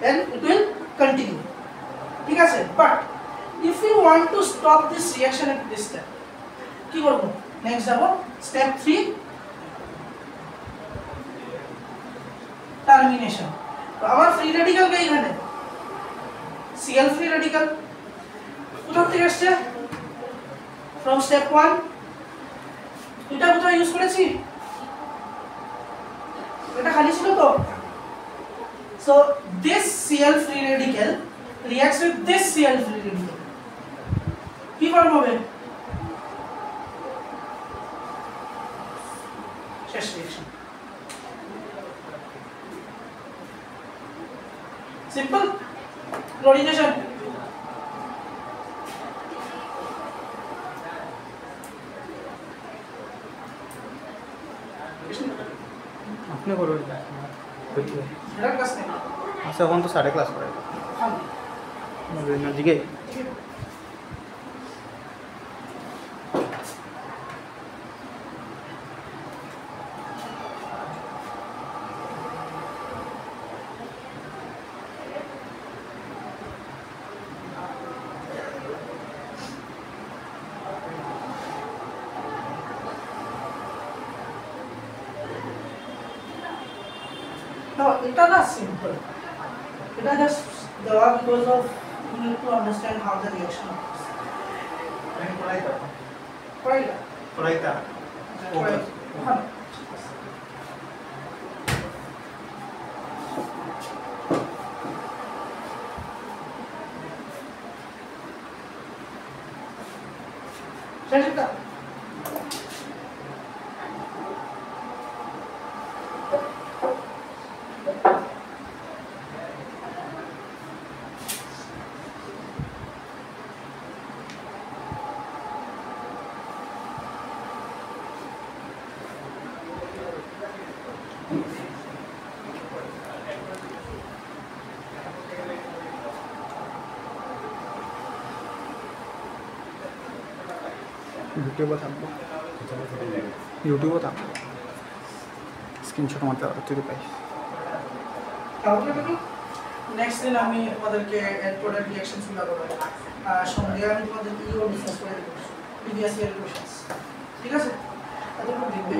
দেন ইট উইল কন্টিনিউ ঠিক আছে but if you want to stop this reaction at this step কি করব নেক্সট যাব স্টেপ 3 টার্মিনেশন তো আমার ফ্রি রেডিক্যাল কে এখানে Cl free radical কোথা থেকে আসছে from step 1 এটা কোথায় ইউজ করেছি এটা খালি ছিল তো so this Cl free radical reacts with this Cl free radical কি ফর্ম হবে শেষ রিঅ্যাকশন সিম্পল ক্লোরিনেশন আপনি করবেন এটা ক্লাস নেই আচ্ছা এখন তো 3:30 ক্লাস করে হ্যাঁ নজিকে No, it's not simple. It is just developed because of you need to understand how the reaction occurs. Right? পড়াইতা Right. हाँ. Right. ইউটিউবে থাকবো ইউটিউবে থাকবো স্ক্রিনশট মারতে পারো তুই পাই নেক্সট দিন আমি তোমাদেরকে প্রোডাক্ট রিঅ্যাকশনস গুলো করব সঙ্গে আমি তোমাদেরকে ইও ডিসকাস করে দেব প্রিভিয়াস ইয়ার কোশ্চেনস ঠিক আছে তাহলে দেখবে